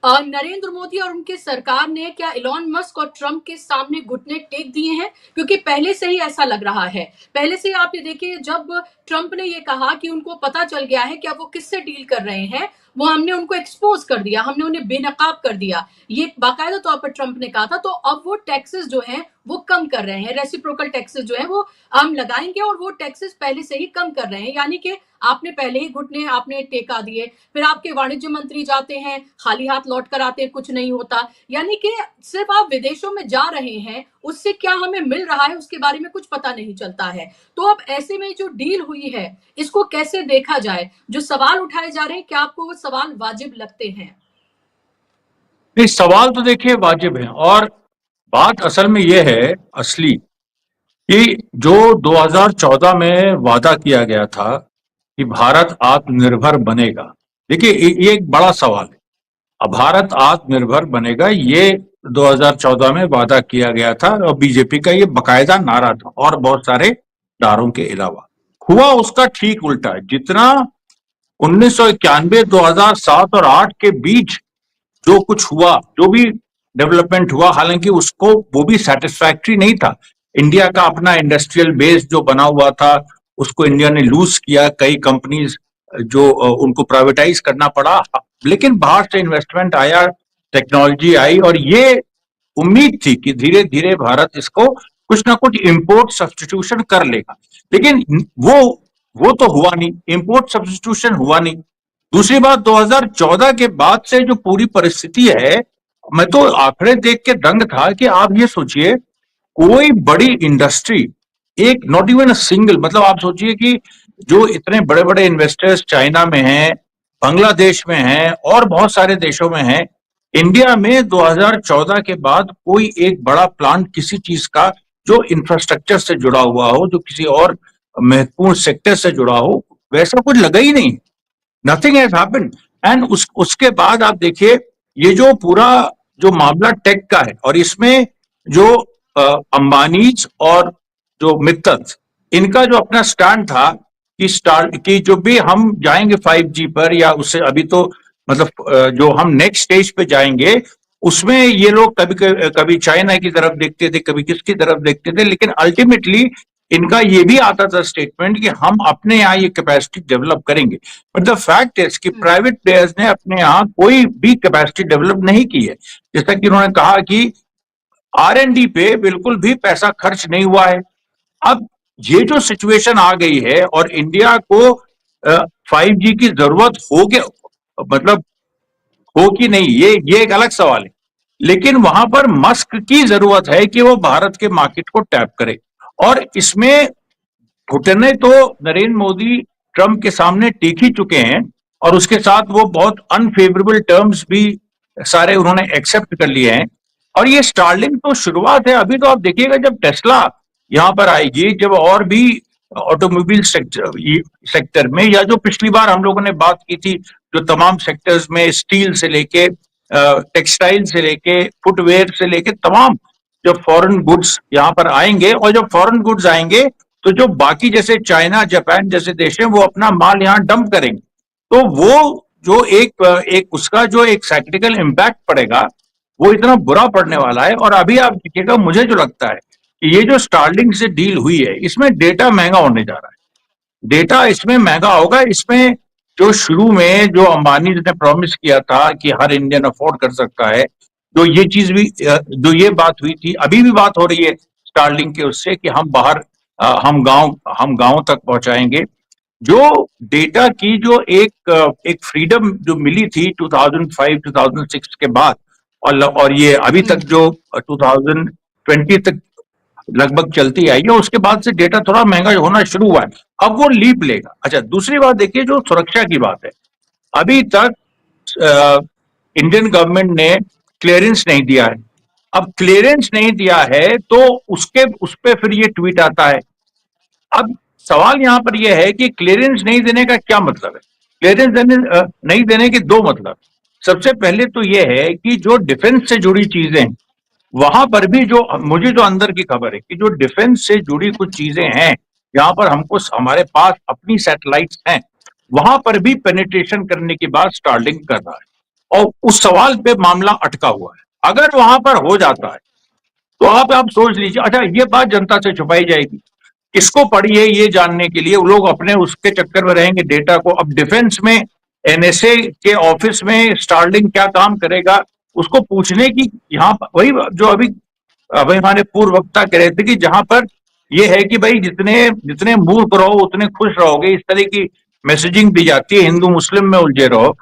नरेंद्र मोदी और उनके सरकार ने क्या एलॉन मस्क और ट्रंप के सामने घुटने टेक दिए हैं? क्योंकि पहले से ही ऐसा लग रहा है। पहले से आप ये देखिए, जब ट्रंप ने ये कहा कि उनको पता चल गया है कि अब वो किससे डील कर रहे हैं, वो हमने उनको एक्सपोज कर दिया, हमने उन्हें बेनकाब कर दिया, ये बाकायदा तौर पर ट्रंप ने कहा था। तो अब वो टैक्सेस जो हैं वो कम कर रहे हैं, रेसिप्रोकल टैक्सेस जो है वो हम लगाएंगे और वो टैक्सेस पहले से ही कम कर रहे हैं। यानी कि आपने पहले ही घुटने आपने टेका दिए, फिर आपके वाणिज्य मंत्री जाते हैं, खाली हाथ लौट कर आते हैं, कुछ नहीं होता। यानी कि सिर्फ आप विदेशों में जा रहे हैं, उससे क्या हमें मिल रहा है उसके बारे में कुछ पता नहीं चलता है। तो अब ऐसे में जो डील हुई है, इसको कैसे देखा जाए? जो सवाल उठाए जा रहे हैं, क्या आपको वो सवाल वाजिब लगते हैं? नहीं, सवाल तो देखिए वाजिब है। और बात असल में यह है असली कि जो 2014 में वादा किया गया था कि भारत आत्मनिर्भर बनेगा, देखिए ये एक बड़ा सवाल है। अब भारत आत्मनिर्भर बनेगा, ये 2014 में वादा किया गया था और बीजेपी का ये बकायदा नारा था, और बहुत सारे नारों के अलावा हुआ उसका ठीक उल्टा है। जितना 1991, 2007 और 8 के बीच जो कुछ हुआ, जो भी डेवलपमेंट हुआ, हालांकि उसको वो भी सेटिस्फैक्टरी नहीं था। इंडिया का अपना इंडस्ट्रियल बेस जो बना हुआ था, उसको इंडिया ने लूज किया, कई कंपनीज जो उनको प्राइवेटाइज करना पड़ा। लेकिन बाहर से इन्वेस्टमेंट आया, टेक्नोलॉजी आई, और ये उम्मीद थी कि धीरे धीरे भारत इसको कुछ ना कुछ इंपोर्ट सब्स्टिट्यूशन कर लेगा। लेकिन वो तो हुआ नहीं, इंपोर्ट सब्स्टिट्यूशन हुआ नहीं। दूसरी बात, 2014 के बाद से जो पूरी परिस्थिति है, मैं तो आंकड़े देख के दंग था कि आप ये सोचिए, कोई बड़ी इंडस्ट्री, एक नॉट इवन अ सिंगल, मतलब आप सोचिए कि जो इतने बड़े बड़े इन्वेस्टर्स चाइना में हैं, बांग्लादेश में हैं और बहुत सारे देशों में हैं, इंडिया में 2014 के बाद कोई एक बड़ा प्लांट किसी चीज का जो इंफ्रास्ट्रक्चर से जुड़ा हुआ हो, जो किसी और महत्वपूर्ण सेक्टर से जुड़ा हो, वैसा कुछ लगा ही नहीं। Nothing has happened. एंड उसके बाद आप देखिए ये जो पूरा जो मामला टेक का है, और इसमें जो अंबानीज और जो मित्तल, इनका जो अपना स्टैंड था कि जो भी हम जाएंगे 5G पर, या उससे अभी तो मतलब जो हम नेक्स्ट स्टेज पे जाएंगे, उसमें ये लोग कभी कभी चाइना की तरफ देखते थे, कभी किसकी तरफ देखते थे, लेकिन अल्टीमेटली इनका ये भी आता था स्टेटमेंट कि हम अपने यहाँ ये कैपेसिटी डेवलप करेंगे। बट द फैक्ट इज कि प्राइवेट प्लेयर्स ने अपने यहाँ कोई भी कैपेसिटी डेवलप नहीं की है। जैसा कि उन्होंने कहा कि R&D पे बिल्कुल भी पैसा खर्च नहीं हुआ है। अब ये जो सिचुएशन आ गई है और इंडिया को 5G की जरूरत हो के मतलब हो कि नहीं, ये एक अलग सवाल है, लेकिन वहां पर मस्क की जरूरत है कि वो भारत के मार्केट को टैप करे। और इसमें घुटने तो नरेंद्र मोदी ट्रंप के सामने टेक ही चुके हैं, और उसके साथ वो बहुत अनफेवरेबल टर्म्स भी सारे उन्होंने एक्सेप्ट कर लिए हैं। और ये स्टारलिंक तो शुरुआत है। अभी तो आप देखिएगा जब टेस्ला यहां पर आएगी, जब और भी ऑटोमोबाइल सेक्टर में, या जो पिछली बार हम लोगों ने बात की थी, जो तमाम सेक्टर्स में स्टील से लेके टेक्सटाइल से लेके फुटवेयर से लेके तमाम जब फॉरेन गुड्स यहाँ पर आएंगे, और जब फॉरेन गुड्स आएंगे तो जो बाकी जैसे चाइना जापान जैसे देश हैं वो अपना माल यहाँ डंप करेंगे, तो वो जो एक उसका जो एक साइक्लिकल इम्पैक्ट पड़ेगा वो इतना बुरा पड़ने वाला है। और अभी आप देखिएगा, मुझे जो लगता है कि ये जो स्टारलिंक से डील हुई है, इसमें डेटा महंगा होने जा रहा है। डेटा इसमें महंगा होगा। इसमें जो शुरू में जो अंबानी ने प्रॉमिस किया था कि हर इंडियन अफोर्ड कर सकता है, तो ये चीज भी, जो ये बात हुई थी, अभी भी बात हो रही है स्टारलिंक के उससे कि हम बाहर हम गांव तक पहुंचाएंगे। जो डेटा की जो एक फ्रीडम जो मिली थी 2005-2006 के बाद, और ये अभी तक जो 2020 तक लगभग चलती आई है, उसके बाद से डेटा थोड़ा महंगा होना शुरू हुआ है। अब वो लीप लेगा। अच्छा, दूसरी बात देखिए, जो सुरक्षा की बात है, अभी तक इंडियन गवर्नमेंट ने क्लियरेंस नहीं दिया है। अब क्लियरेंस नहीं दिया है तो उस पे फिर ये ट्वीट आता है। अब सवाल यहां पर यह है कि क्लियरेंस नहीं देने का क्या मतलब है। क्लियरेंस नहीं देने के दो मतलब। सबसे पहले तो यह है कि जो डिफेंस से जुड़ी चीजें हैं, वहां पर भी जो मुझे जो अंदर की खबर है कि जो डिफेंस से जुड़ी कुछ चीजें हैं, जहां पर हमको हमारे पास अपनी सैटेलाइट्स हैं, वहां पर भी पेनिट्रेशन करने की बात स्टारलिंक कर रहा है, और उस सवाल पे मामला अटका हुआ है। अगर वहां पर हो जाता है तो आप सोच लीजिए। अच्छा, ये बात जनता से छुपाई जाएगी, किसको पड़ी है ये जानने के लिए? वो लोग अपने उसके चक्कर में रहेंगे डेटा को। अब डिफेंस में NSA के ऑफिस में स्टारलिंक क्या काम करेगा, उसको पूछने की यहाँ वही जो अभी हमारे पूर्व वक्ता कह रहे थे कि जहां पर ये है कि भाई जितने मूर्ख रहो उतने खुश रहोगे, इस तरह की मैसेजिंग दी जाती है, हिंदू मुस्लिम में उलझे रहो।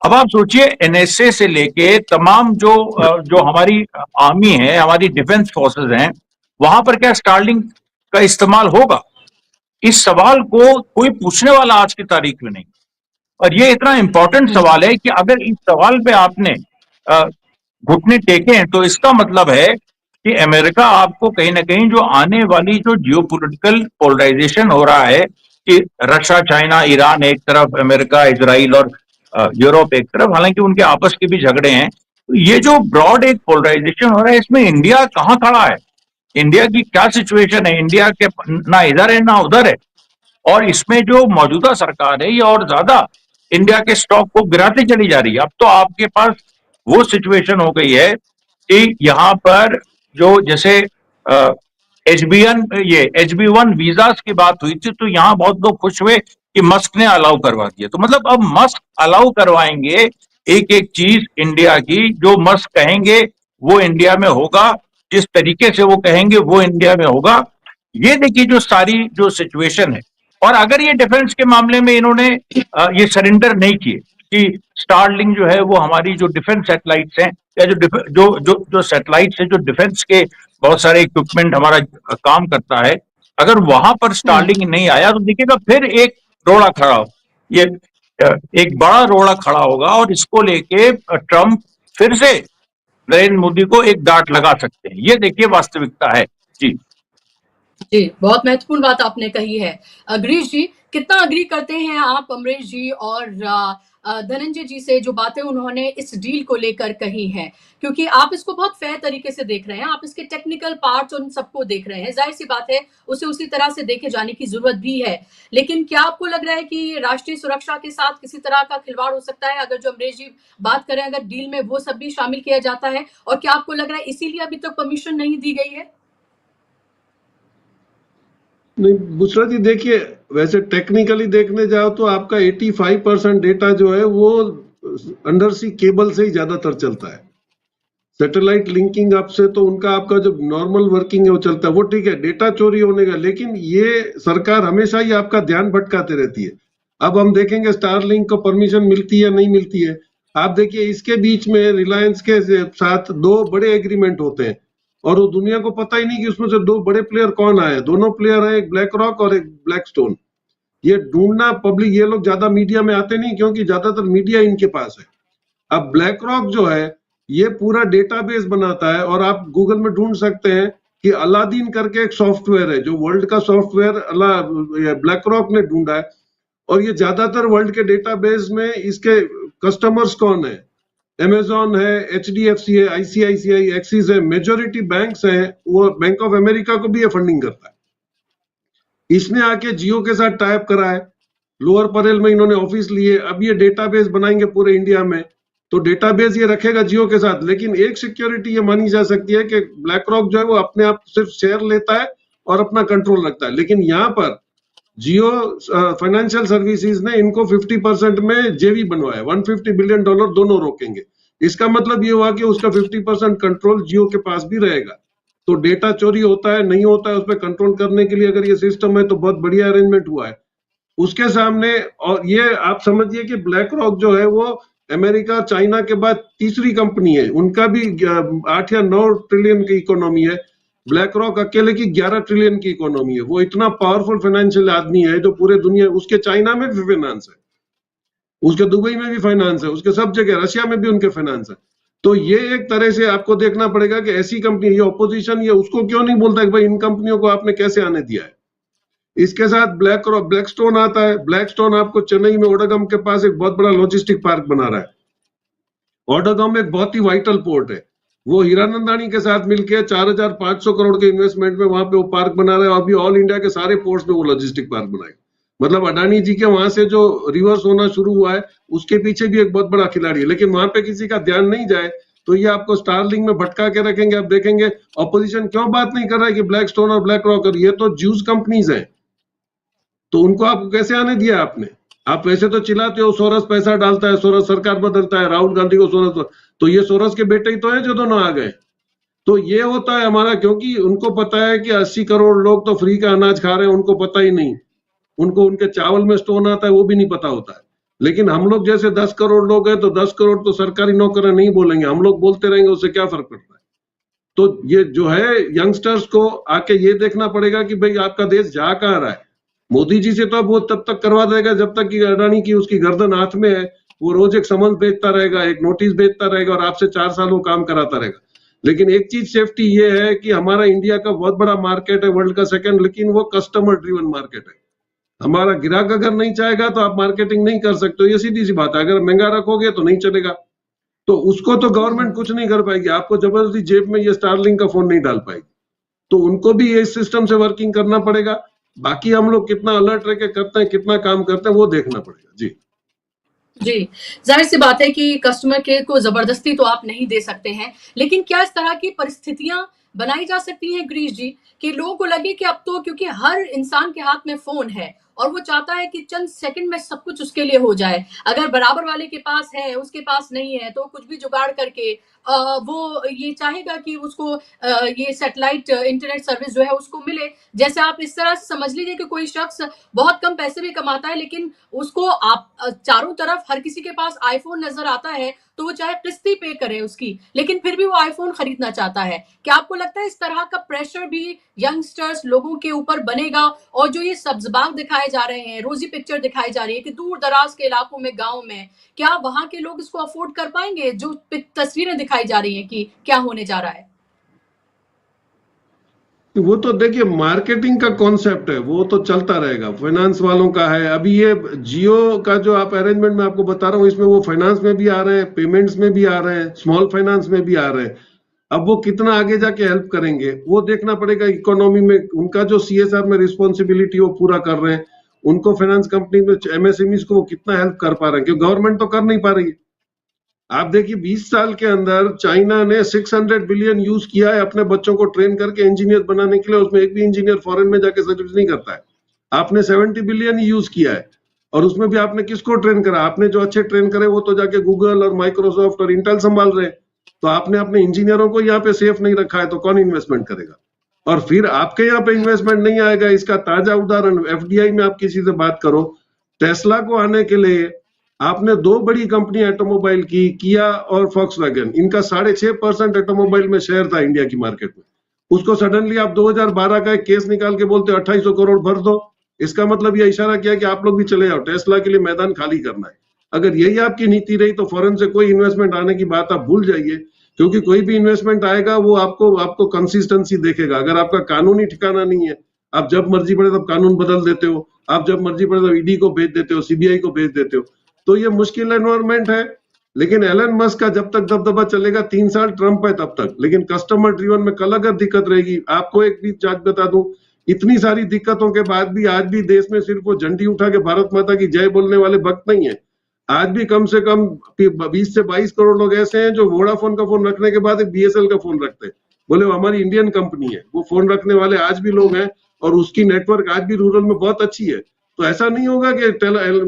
अब आप सोचिए, NSA से लेके तमाम जो हमारी आर्मी है, हमारी डिफेंस फोर्सेस हैं, वहां पर क्या स्टारलिंक का इस्तेमाल होगा? इस सवाल को कोई पूछने वाला आज की तारीख में नहीं। और ये इतना इंपॉर्टेंट सवाल है कि अगर इस सवाल पे आपने घुटने टेके हैं, तो इसका मतलब है कि अमेरिका आपको कहीं ना कहीं जो आने वाली जो जियोपॉलिटिकल पोलराइजेशन हो रहा है कि रशिया, चाइना, ईरान एक तरफ, अमेरिका, इजराइल और यूरोप एक तरफ, हालांकि उनके आपस के भी झगड़े हैं, तो ये जो ब्रॉड एक पोलराइजेशन हो रहा है, इसमें इंडिया कहाँ खड़ा है? इंडिया की क्या सिचुएशन है? इंडिया के ना इधर है ना उधर है। और इसमें जो मौजूदा सरकार है, ये और ज्यादा इंडिया के स्टॉक को गिराती चली जा रही है। अब तो आपके पास वो सिचुएशन हो गई है कि यहाँ पर जो जैसे HB1 वीजास की बात हुई थी, तो यहाँ बहुत लोग खुश हुए कि मस्क ने अलाउ करवा दिया। तो मतलब अब मस्क अलाउ करवाएंगे एक एक चीज इंडिया की, जो मस्क कहेंगे वो इंडिया में होगा, जिस तरीके से वो कहेंगे वो इंडिया में होगा। ये देखिए जो सारी जो सिचुएशन है। और अगर ये डिफेंस के मामले में इन्होंने ये सरेंडर नहीं किए कि स्टारलिंक जो है वो हमारी जो डिफेंस सैटेलाइट्स हैं, या जो सैटेलाइट्स है जो डिफेंस के बहुत सारे इक्विपमेंट हमारा काम करता है, अगर वहां पर स्टारलिंक नहीं आया तो देखिएगा फिर एक रोड़ा खड़ा हो, ये एक बड़ा रोड़ा खड़ा होगा और इसको लेके ट्रंप फिर से नरेंद्र मोदी को एक डांट लगा सकते हैं। ये देखिए वास्तविकता है जी। जी, बहुत महत्वपूर्ण बात आपने कही है। गिरीश जी, कितना अग्री करते हैं आप अमरीश जी और धनंजय जी से जो बातें उन्होंने इस डील को लेकर कही हैं? क्योंकि आप इसको बहुत फेयर तरीके से देख रहे हैं, आप इसके टेक्निकल पार्ट्स उन सबको देख रहे हैं। ज़ाहिर-सी बात है, उसे उसी तरह से देखे जाने की ज़रूरत भी है। लेकिन क्या आपको लग रहा है कि राष्ट्रीय सुरक्षा के साथ किसी तरह का खिलवाड़ हो सकता है? अगर जो अमरीश जी बात करें, अगर डील में वो सब भी शामिल किया जाता है, और क्या आपको लग रहा है इसीलिए अभी तक परमिशन नहीं दी गई है? नहीं बुशरा जी, देखिए वैसे टेक्निकली देखने जाओ तो आपका 85% डेटा जो है वो अंडर सी केबल से ही ज्यादातर चलता है। सैटेलाइट लिंकिंग अप से तो उनका आपका जो नॉर्मल वर्किंग है वो चलता है, वो ठीक है, डेटा चोरी होने का। लेकिन ये सरकार हमेशा ही आपका ध्यान भटकाते रहती है। अब हम देखेंगे स्टारलिंक को परमिशन मिलती है नहीं मिलती है। आप देखिए इसके बीच में रिलायंस के साथ 2 बड़े एग्रीमेंट होते हैं और वो दुनिया को पता ही नहीं कि उसमें से 2 बड़े प्लेयर कौन आए। दोनों प्लेयर हैं, एक ब्लैक रॉक और एक ब्लैकस्टोन। ये ढूंढना पब्लिक, ये लोग ज्यादा मीडिया में आते नहीं क्योंकि ज्यादातर मीडिया इनके पास है। अब ब्लैक रॉक जो है ये पूरा डेटाबेस बनाता है और आप गूगल में ढूंढ सकते हैं कि अलादीन करके एक सॉफ्टवेयर है जो वर्ल्ड का सॉफ्टवेयर ब्लैक रॉक ने ढूंढा है। और ये ज्यादातर वर्ल्ड के डेटाबेस में इसके कस्टमर्स कौन है, अमेजॉन है, एचडीएफसी है, आईसीआईसीआई, एक्सिस है, मेजोरिटी बैंक्स हैं, वो बैंक ऑफ अमेरिका को भी ये फंडिंग करता है। इसने आके जियो के साथ टाइप करा है, लोअर परेल में इन्होंने ऑफिस लिए। अब ये डेटाबेस बनाएंगे पूरे इंडिया में, तो डेटाबेस ये रखेगा जियो के साथ। लेकिन एक सिक्योरिटी ये मानी जा सकती है कि ब्लैक रॉक जो है वो अपने आप सिर्फ शेयर लेता है और अपना कंट्रोल रखता है। लेकिन यहाँ पर जियो फाइनेंशियल सर्विसेज ने इनको 50% में जेवी बनवाया, $150 बिलियन दोनों रोकेंगे। इसका मतलब ये हुआ कि उसका 50% कंट्रोल जियो के पास भी रहेगा। तो डेटा चोरी होता है नहीं होता है उस पर कंट्रोल करने के लिए अगर ये सिस्टम है तो बहुत बढ़िया अरेंजमेंट हुआ है उसके सामने। और ये आप समझिए कि ब्लैक रॉक जो है वो अमेरिका चाइना के बाद तीसरी कंपनी है, उनका भी 8 या 9 ट्रिलियन की इकोनॉमी है। ब्लैक रॉक अकेले की 11 ट्रिलियन की इकोनॉमी है। वो इतना पावरफुल फाइनेंशियल आदमी है जो पूरे दुनिया, उसके चाइना में भी फाइनेंस है, उसके दुबई में भी फाइनेंस है, उसके सब जगह, रशिया में भी उनके फाइनेंस है। तो ये एक तरह से आपको देखना पड़ेगा कि ऐसी कंपनी, ये ऑपोजिशन ये उसको क्यों नहीं बोलता कि भाई इन कंपनियों को आपने कैसे आने दिया है। इसके साथ ब्लैकस्टोन आता है। ब्लैकस्टोन आपको चेन्नई में ओडागम के पास एक बहुत बड़ा लॉजिस्टिक पार्क बना रहा है। ओडागम एक बहुत ही वाइटल पोर्ट है। वो हीरानंदानी के साथ मिलकर 4,500 करोड़ के इन्वेस्टमेंट में वहां पे वो पार्क बना रहा है। अभी ऑल इंडिया के सारे पोर्ट्स में वो लॉजिस्टिक पार्क बनाएगा। मतलब अडानी जी के वहां से जो रिवर्स होना शुरू हुआ है उसके पीछे भी एक बहुत बड़ा खिलाड़ी है। लेकिन वहां पे किसी का ध्यान नहीं जाए तो ये आपको स्टारलिंक में भटका के रखेंगे। आप देखेंगे ऑपोजिशन क्यों बात नहीं कर रहा है कि ब्लैकस्टोन और ब्लैक रॉक, ये तो ज्यूज कंपनीज हैं, तो उनको आपको कैसे आने दिया आपने? आप वैसे तो चिल्लाते हो सोरस पैसा डालता है, सोरस सरकार बदलता है, राहुल गांधी को सोरस, तो ये सोरस के बेटे ही तो हैं जो दोनों आ गए। तो ये होता है हमारा, क्योंकि उनको पता है कि 80 करोड़ लोग तो फ्री का अनाज खा रहे हैं, उनको पता ही नहीं। उनको उनके चावल में स्टोन आता है वो भी नहीं पता होता है। लेकिन हम लोग जैसे 10 करोड़ लोग हैं तो 10 करोड़ तो सरकारी नौकर नहीं बोलेंगे, हम लोग बोलते रहेंगे, उससे क्या फर्क पड़ता है। तो ये जो है यंगस्टर्स को आके ये देखना पड़ेगा कि भाई आपका देश जा कहाँ रहा है। मोदी जी से तो अब वो तब तक करवा देगा जब तक कि अडानी की उसकी गर्दन हाथ में है। वो रोज एक समन भेजता रहेगा, एक नोटिस भेजता रहेगा और आपसे 4 साल वो काम कराता रहेगा। लेकिन एक चीज सेफ्टी ये है कि हमारा इंडिया का बहुत बड़ा मार्केट है, वर्ल्ड का सेकंड, लेकिन वो कस्टमर ड्रिवन मार्केट है। हमारा ग्राहक अगर नहीं चाहेगा तो आप मार्केटिंग नहीं कर सकते, ये सीधी सी बात है। अगर महंगा रखोगे तो नहीं चलेगा, तो उसको तो गवर्नमेंट कुछ नहीं कर पाएगी। आपको जबरदस्ती जेब में ये स्टारलिंक का फोन नहीं डाल पाएगी, तो उनको भी इस सिस्टम से वर्किंग करना पड़ेगा। बाकी हम लोग कितना अलर्ट रह के करते हैं, कितना काम करते हैं, वो देखना पड़ेगा। जी जी, जाहिर सी बात है कि कस्टमर केयर को जबरदस्ती तो आप नहीं दे सकते हैं, लेकिन क्या इस तरह की परिस्थितियां बनाई जा सकती हैं गिरीश जी कि लोगों को लगे कि अब तो, क्योंकि हर इंसान के हाथ में फोन है और वो चाहता है कि चंद सेकंड में सब कुछ उसके लिए हो जाए। अगर बराबर वाले के पास है, उसके पास नहीं है, तो कुछ भी जुगाड़ करके वो ये चाहेगा कि उसको ये सैटेलाइट इंटरनेट सर्विस जो है उसको मिले। जैसे आप इस तरह से समझ लीजिए कि कोई शख्स बहुत कम पैसे भी कमाता है, लेकिन उसको आप चारों तरफ हर किसी के पास आईफोन नजर आता है, तो वो चाहे किस्त ही पे करे उसकी, लेकिन फिर भी वो आईफोन खरीदना चाहता है। क्या आपको लगता है इस तरह का प्रेशर भी यंगस्टर्स लोगों के ऊपर बनेगा? और जो ये सब्जबाग दिखाए जा रहे हैं, रोजी पिक्चर दिखाई जा रही है कि दूर दराज के इलाकों में, गाँव में, क्या वहां के लोग इसको अफोर्ड कर पाएंगे? जो तस्वीरें दिखाई जा रही हैं कि क्या होने जा रहा है। वो तो देखिए मार्केटिंग का कॉन्सेप्ट है, वो तो चलता रहेगा, फाइनेंस वालों का है। अभी ये जियो का जो आप अरेंजमेंट मैं आपको बता रहा हूँ, इसमें वो फाइनेंस में भी आ रहे हैं, पेमेंट्स में भी आ रहे हैं, स्मॉल फाइनेंस में भी आ रहे हैं। अब वो कितना आगे जाके हेल्प करेंगे वो देखना पड़ेगा। इकोनॉमी में उनका जो सीएसआर में रिस्पॉन्सिबिलिटी वो पूरा कर रहे हैं, उनको फाइनेंस कंपनी में एमएसएमईज को वो कितना हेल्प कर पा रहे हैं, क्योंकि गवर्नमेंट तो कर नहीं पा रही है। आप देखिए 20 साल के अंदर चाइना ने 600 बिलियन यूज किया है अपने बच्चों को ट्रेन करके इंजीनियर बनाने के लिए, उसमें एक भी इंजीनियर फॉरेन में जाके सर्विस नहीं करता है। आपने 70 बिलियन ही यूज किया है, और उसमें भी आपने किसको ट्रेन करा? आपने जो अच्छे ट्रेन करे वो तो जाके गूगल और माइक्रोसॉफ्ट और इंटेल संभाल रहे हैं। तो आपने अपने इंजीनियरों को यहाँ पे सेफ नहीं रखा है, तो कौन इन्वेस्टमेंट करेगा? और फिर आपके यहाँ पे इन्वेस्टमेंट नहीं आएगा। इसका ताजा उदाहरण एफडीआई में आप किसी से बात करो, टेस्ला को आने के लिए आपने दो बड़ी कंपनी ऑटोमोबाइल की, किया और फॉक्सवैगन, इनका 6.5% ऑटोमोबाइल में शेयर था इंडिया की मार्केट में। उसको सडनली आप 2012 का एक केस निकाल के बोलते 2800 करोड़ भर दो। इसका मतलब यह इशारा किया कि आप लोग भी चले जाओ, टेस्ला के लिए मैदान खाली करना है। अगर यही आपकी नीति रही तो फॉरेन से कोई इन्वेस्टमेंट आने की बात आप भूल जाइए, क्योंकि कोई भी इन्वेस्टमेंट आएगा वो आपको कंसिस्टेंसी देखेगा। अगर आपका कानूनी ठिकाना नहीं है, आप जब मर्जी पड़े तब कानून बदल देते हो, आप जब मर्जी पड़े तब ईडी को भेज देते हो, सीबीआई को भेज देते हो, तो ये मुश्किल एनवायरमेंट है। लेकिन एलन मस्क का जब तक दबदबा चलेगा, 3 साल ट्रंप है तब तक, लेकिन कस्टमर ड्रिवन में कल अगर दिक्कत रहेगी। आपको एक भी जांच बता दूं, इतनी सारी दिक्कतों के बाद भी आज भी देश में सिर्फ वो झंडी उठा के भारत माता की जय बोलने वाले भक्त नहीं है। आज भी कम से कम 20 से 22 करोड़ लोग ऐसे हैं जो वोडाफोन का फोन रखने के बाद एक बीएसएल का फोन रखते हैं, बोले वो हमारी इंडियन कंपनी है। वो फोन रखने वाले आज भी लोग हैं, और उसकी नेटवर्क आज भी रूरल में बहुत अच्छी है। तो ऐसा नहीं होगा कि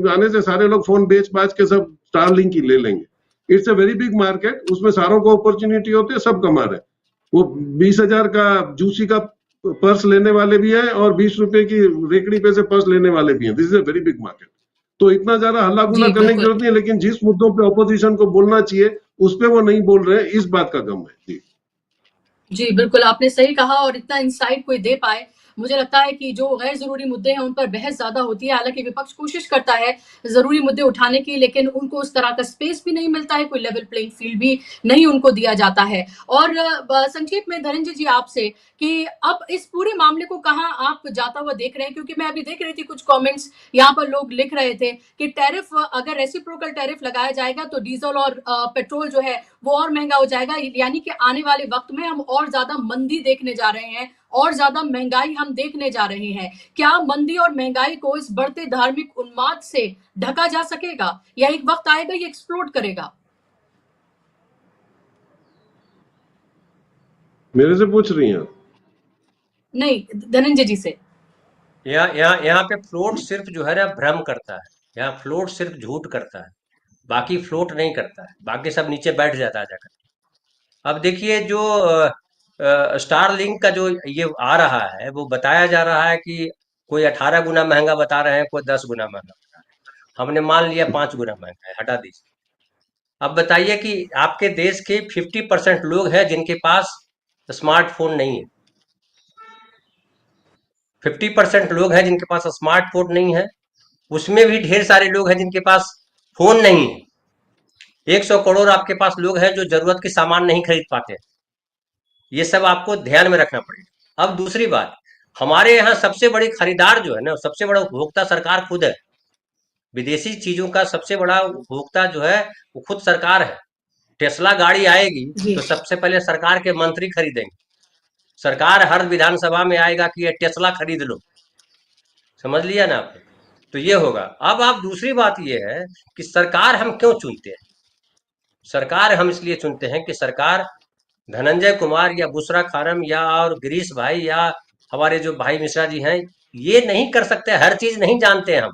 आने से सारे लोग फोन बेच बाच के सब स्टारलिंक ही ले लेंगे। It's a very big market, उसमें सारों को अपॉर्चुनिटी होती है, सब कमा रहे हैं। वो 20,000 का जूसी का पर्स लेने वाले भी हैं, और 20 रुपए की रेकड़ी पे से पर्स लेने वाले भी हैं। This is a very big market. तो इतना ज्यादा हल्ला गुल्ला करने की जरूरत नहीं है, लेकिन जिस मुद्दों पे ऑपोजिशन को बोलना चाहिए उस पे वो नहीं बोल रहे हैं, इस बात का गम है। जी जी, बिल्कुल आपने सही कहा, और इतना इंसाइट कोई दे पाए, मुझे लगता है कि जो गैर ज़रूरी मुद्दे हैं उन पर बहस ज़्यादा होती है। हालाँकि विपक्ष कोशिश करता है ज़रूरी मुद्दे उठाने की, लेकिन उनको उस तरह का स्पेस भी नहीं मिलता है, कोई लेवल प्लेइंग फील्ड भी नहीं उनको दिया जाता है। और संक्षेप में धनंजय जी आपसे कि अब इस पूरे मामले को कहाँ आप जाता हुआ देख रहे हैं? क्योंकि मैं अभी देख रही थी कुछ कमेंट्स, यहाँ पर लोग लिख रहे थे कि टैरिफ, अगर रेसिप्रोकल टैरिफ लगाया जाएगा तो डीजल और पेट्रोल जो है वो और महंगा हो जाएगा, यानी कि आने वाले वक्त में हम और ज्यादा मंदी देखने जा रहे हैं, और ज्यादा महंगाई हम देखने जा रहे हैं। क्या मंदी और महंगाई को इस बढ़ते धार्मिक उन्माद से ढका जा सकेगा, या एक वक्त आएगा ये एक्सप्लोड करेगा? मेरे से पूछ रही हैं? नहीं, धनंजय जी से। यहाँ पे फ्लोट सिर्फ जो है ना भ्रम करता है। यहाँ फ्लोट सिर्फ झूठ करता है, बाकी फ्लोट नहीं करता है, बाकी सब नीचे बैठ जाता है जाकर। अब देखिए जो स्टार लिंक का जो ये आ रहा है, वो बताया जा रहा है कि कोई 18 गुना महंगा बता रहे हैं, कोई 10 गुना महंगा बता रहे हैं। हमने मान लिया 5 गुना महंगा है, हटा दीजिए। अब बताइए कि आपके देश के 50% लोग हैं जिनके पास स्मार्टफोन नहीं है। 50% लोग हैं जिनके पास स्मार्टफोन नहीं है, उसमें भी ढेर सारे लोग हैं जिनके पास फोन नहीं है। 100 करोड़ आपके पास लोग हैं जो जरूरत के सामान नहीं खरीद पाते। ये सब आपको ध्यान में रखना पड़ेगा। अब दूसरी बात, हमारे यहाँ सबसे बड़ी खरीदार जो है ना, सबसे बड़ा उपभोक्ता सरकार खुद है। विदेशी चीजों का सबसे बड़ा उपभोक्ता जो है वो खुद सरकार है। टेस्ला गाड़ी आएगी तो सबसे पहले सरकार के मंत्री खरीदेंगे। सरकार हर विधानसभा में आएगा कि ये टेस्ला खरीद लो, समझ लिया ना आपने? तो ये होगा। अब आप दूसरी बात ये है कि सरकार हम क्यों चुनते हैं? सरकार हम इसलिए चुनते हैं कि सरकार धनंजय कुमार या बुशरा खानम या और गिरीश भाई या हमारे जो भाई मिश्रा जी हैं, ये नहीं कर सकते। हर चीज नहीं जानते हम,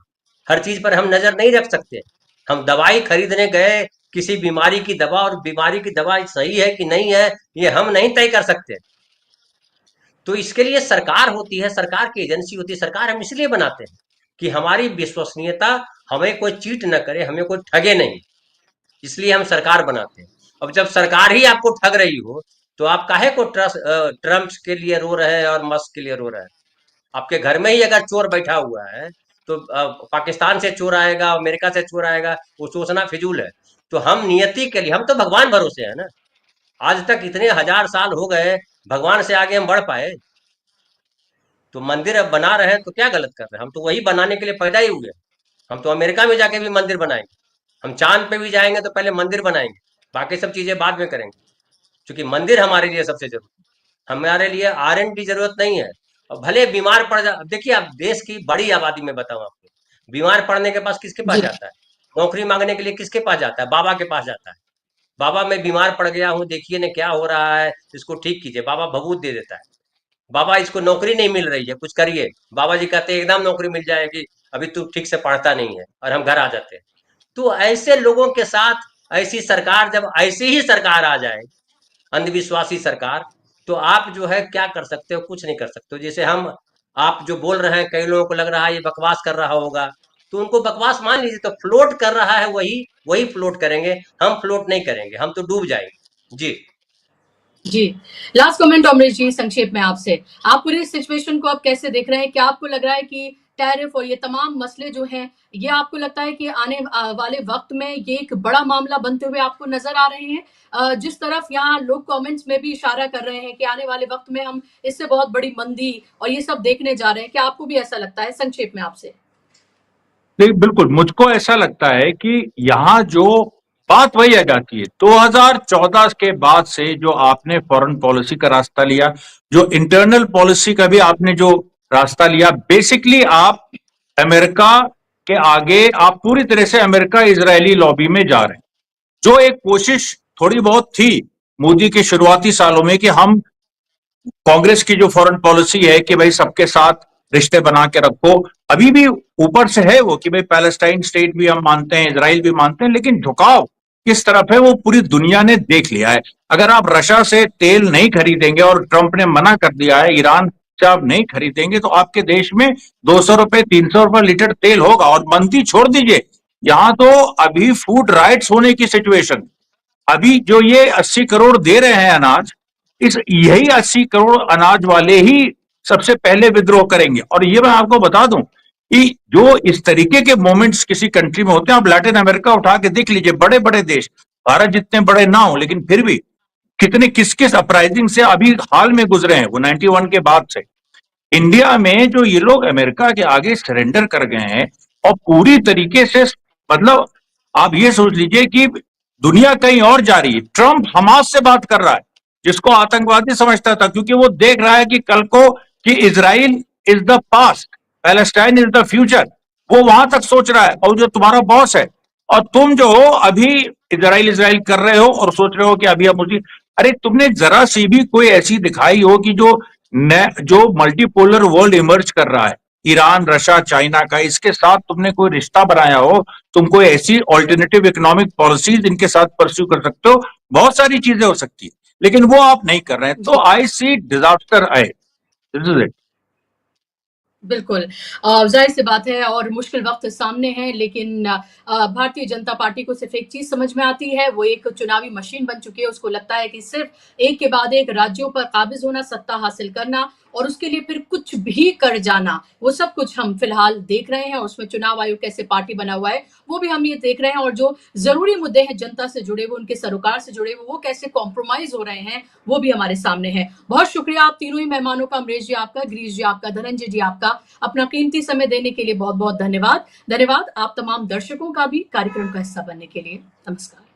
हर चीज पर हम नजर नहीं रख सकते। हम दवाई खरीदने गए किसी बीमारी की दवा, और बीमारी की दवा सही है कि नहीं है ये हम नहीं तय कर सकते। तो इसके लिए सरकार होती है, सरकार की एजेंसी होती है। सरकार हम इसलिए बनाते हैं कि हमारी विश्वसनीयता, हमें कोई चीट न करे, हमें कोई ठगे नहीं, इसलिए हम सरकार बनाते हैं। अब जब सरकार ही आपको ठग रही हो तो आप काहे को ट्रम्प के लिए रो रहे हैं और मस्क के लिए रो रहे हैं? आपके घर में ही अगर चोर बैठा हुआ है तो पाकिस्तान से चोर आएगा, अमेरिका से चोर आएगा, वो सोचना फिजूल है। तो हम नियति के लिए, हम तो भगवान भरोसे है ना। आज तक इतने हजार साल हो गए, भगवान से आगे हम बढ़ पाए? तो मंदिर अब बना रहे हैं तो क्या गलत कर रहे हैं? हम तो वही बनाने के लिए पैदा ही हुए। हम तो अमेरिका में जाके भी मंदिर बनाएंगे, हम चांद पे भी जाएंगे तो पहले मंदिर बनाएंगे, बाकी सब चीजें बाद में करेंगे, क्योंकि मंदिर हमारे लिए सबसे जरूरी। हमारे लिए आर की जरूरत नहीं है। और भले बीमार पड़ जा, अब देखिए आप देश की बड़ी आबादी में बताऊं आपको, बीमार पड़ने के पास किसके पास जी जाता है? नौकरी मांगने के लिए किसके पास जाता है? बाबा के पास जाता है। बाबा मैं बीमार पड़ गया हूँ, देखिए ना क्या हो रहा है, इसको ठीक कीजिए। बाबा भभूत दे देता है। बाबा इसको नौकरी नहीं मिल रही है, कुछ करिए। बाबा जी कहते हैं एकदम नौकरी मिल जाएगी, अभी तू ठीक से पढ़ता नहीं है, और हम घर आ जाते हैं। तो ऐसे लोगों के साथ ऐसी सरकार, जब ऐसी ही सरकार आ जाए, अंधविश्वासी सरकार, तो आप जो है क्या कर सकते हो? कुछ नहीं कर सकते हो। जैसे हम, आप जो बोल रहे हैं, कई लोगों को लग रहा है ये बकवास कर रहा होगा, तो उनको बकवास मान लीजिए। तो फ्लोट कर रहा है वही वही फ्लोट करेंगे, हम फ्लोट नहीं करेंगे, हम तो डूब जाएंगे। जी जी। लास्ट कमेंट अमरीश जी, संक्षेप में आपसे, आप पूरी सिचुएशन को आप कैसे देख रहे हैं? क्या आपको लग रहा है कि टैरिफ और ये तमाम मसले जो हैं, ये आपको लगता है कि आने वाले वक्त में ये एक बड़ा मामला बनते हुए आपको नजर आ रहे हैं? जिस तरफ यहाँ लोग कमेंट्स में भी इशारा कर रहे हैं कि आने वाले वक्त में हम इससे बहुत बड़ी मंदी और ये सब देखने जा रहे हैं, क्या आपको भी ऐसा लगता है? संक्षेप में आपसे। नहीं, बिल्कुल मुझको ऐसा लगता है कि यहाँ जो बात वही आ जाती है 2014 के बाद से, जो आपने फॉरेन पॉलिसी का रास्ता लिया, जो इंटरनल पॉलिसी का भी आपने जो रास्ता लिया, बेसिकली आप अमेरिका के आगे, आप पूरी तरह से अमेरिका इजरायली लॉबी में जा रहे हैं। जो एक कोशिश थोड़ी बहुत थी मोदी के शुरुआती सालों में कि हम, कांग्रेस की जो फॉरेन पॉलिसी है कि भाई सबके साथ रिश्ते बना के रखो, अभी भी ऊपर से है वो कि भाई पैलेस्टाइन स्टेट भी हम मानते हैं, इजराइल भी मानते हैं, लेकिन झुकाव किस तरफ है वो पूरी दुनिया ने देख लिया है। अगर आप रशिया से तेल नहीं खरीदेंगे, और ट्रंप ने मना कर दिया है, ईरान से आप नहीं खरीदेंगे, तो आपके देश में 200 रुपए 300 रुपए लीटर तेल होगा। और मंदी छोड़ दीजिए, यहां तो अभी फूड राइट्स होने की सिचुएशन। अभी जो ये 80 करोड़ दे रहे हैं अनाज, इस यही 80 करोड़ अनाज वाले ही सबसे पहले विद्रोह करेंगे। और ये मैं आपको बता दूं कि जो इस तरीके के मोमेंट्स किसी कंट्री में होते हैं, आप लैटिन अमेरिका उठा के देख लीजिए, बड़े बड़े देश, भारत जितने बड़े ना हो लेकिन फिर भी कितने किस किस अपराइजिंग से अभी हाल में गुजरे हैं, वो 91 के बाद से। इंडिया में जो ये लोग अमेरिका के आगे सरेंडर कर गए हैं, और पूरी तरीके से, मतलब आप ये सोच लीजिए कि दुनिया कहीं और जा रही है। ट्रंप हमास से बात कर रहा है, जिसको आतंकवादी समझता था, क्योंकि वो देख रहा है कि कल को कि Israel is the past, Palestine is the future. वो वहां तक सोच रहा है। और जो तुम्हारा बॉस है, और तुम जो हो अभी इजराइल इजराइल कर रहे हो और सोच रहे हो कि अभी हम उसी, अरे तुमने जरा सी भी कोई ऐसी दिखाई हो कि जो मल्टीपोलर वर्ल्ड इमर्ज कर रहा है, ईरान, रशिया, चाइना का, इसके साथ तुमने कोई रिश्ता बनाया हो, तुम कोई ऐसी ऑल्टरनेटिव इकोनॉमिक पॉलिसीज इनके साथ परस्यू कर सकते हो, बहुत सारी चीजें हो सकती है, लेकिन वो आप नहीं कर रहे हैं। तो आई सी डिजास्टर आए, दिस इज इट। बिल्कुल। ज़ाहिर सी बात है और मुश्किल वक़्त सामने है, लेकिन भारतीय जनता पार्टी को सिर्फ़ एक चीज़ समझ में आती है, वो एक चुनावी मशीन बन चुकी है। उसको लगता है कि सिर्फ़ एक के बाद एक राज्यों पर काबिज़ होना, सत्ता हासिल करना और उसके लिए फिर कुछ भी कर जाना, वो सब कुछ हम फ़िलहाल देख रहे हैं। और उसमें चुनाव आयोग कैसे पार्टी बना हुआ है, वो भी हम ये देख रहे हैं। और जो ज़रूरी मुद्दे हैं जनता से जुड़े हुए, उनके सरोकार से जुड़े हुए, वो कैसे कॉम्प्रोमाइज़ हो रहे हैं, वो भी हमारे सामने है। बहुत शुक्रिया आप तीनों ही मेहमानों का, अमरीश जी आपका, गिरीश जी आपका, धनंजय जी आपका, अपना कीमती समय देने के लिए बहुत बहुत धन्यवाद। धन्यवाद आप तमाम दर्शकों का भी कार्यक्रम का हिस्सा बनने के लिए। नमस्कार।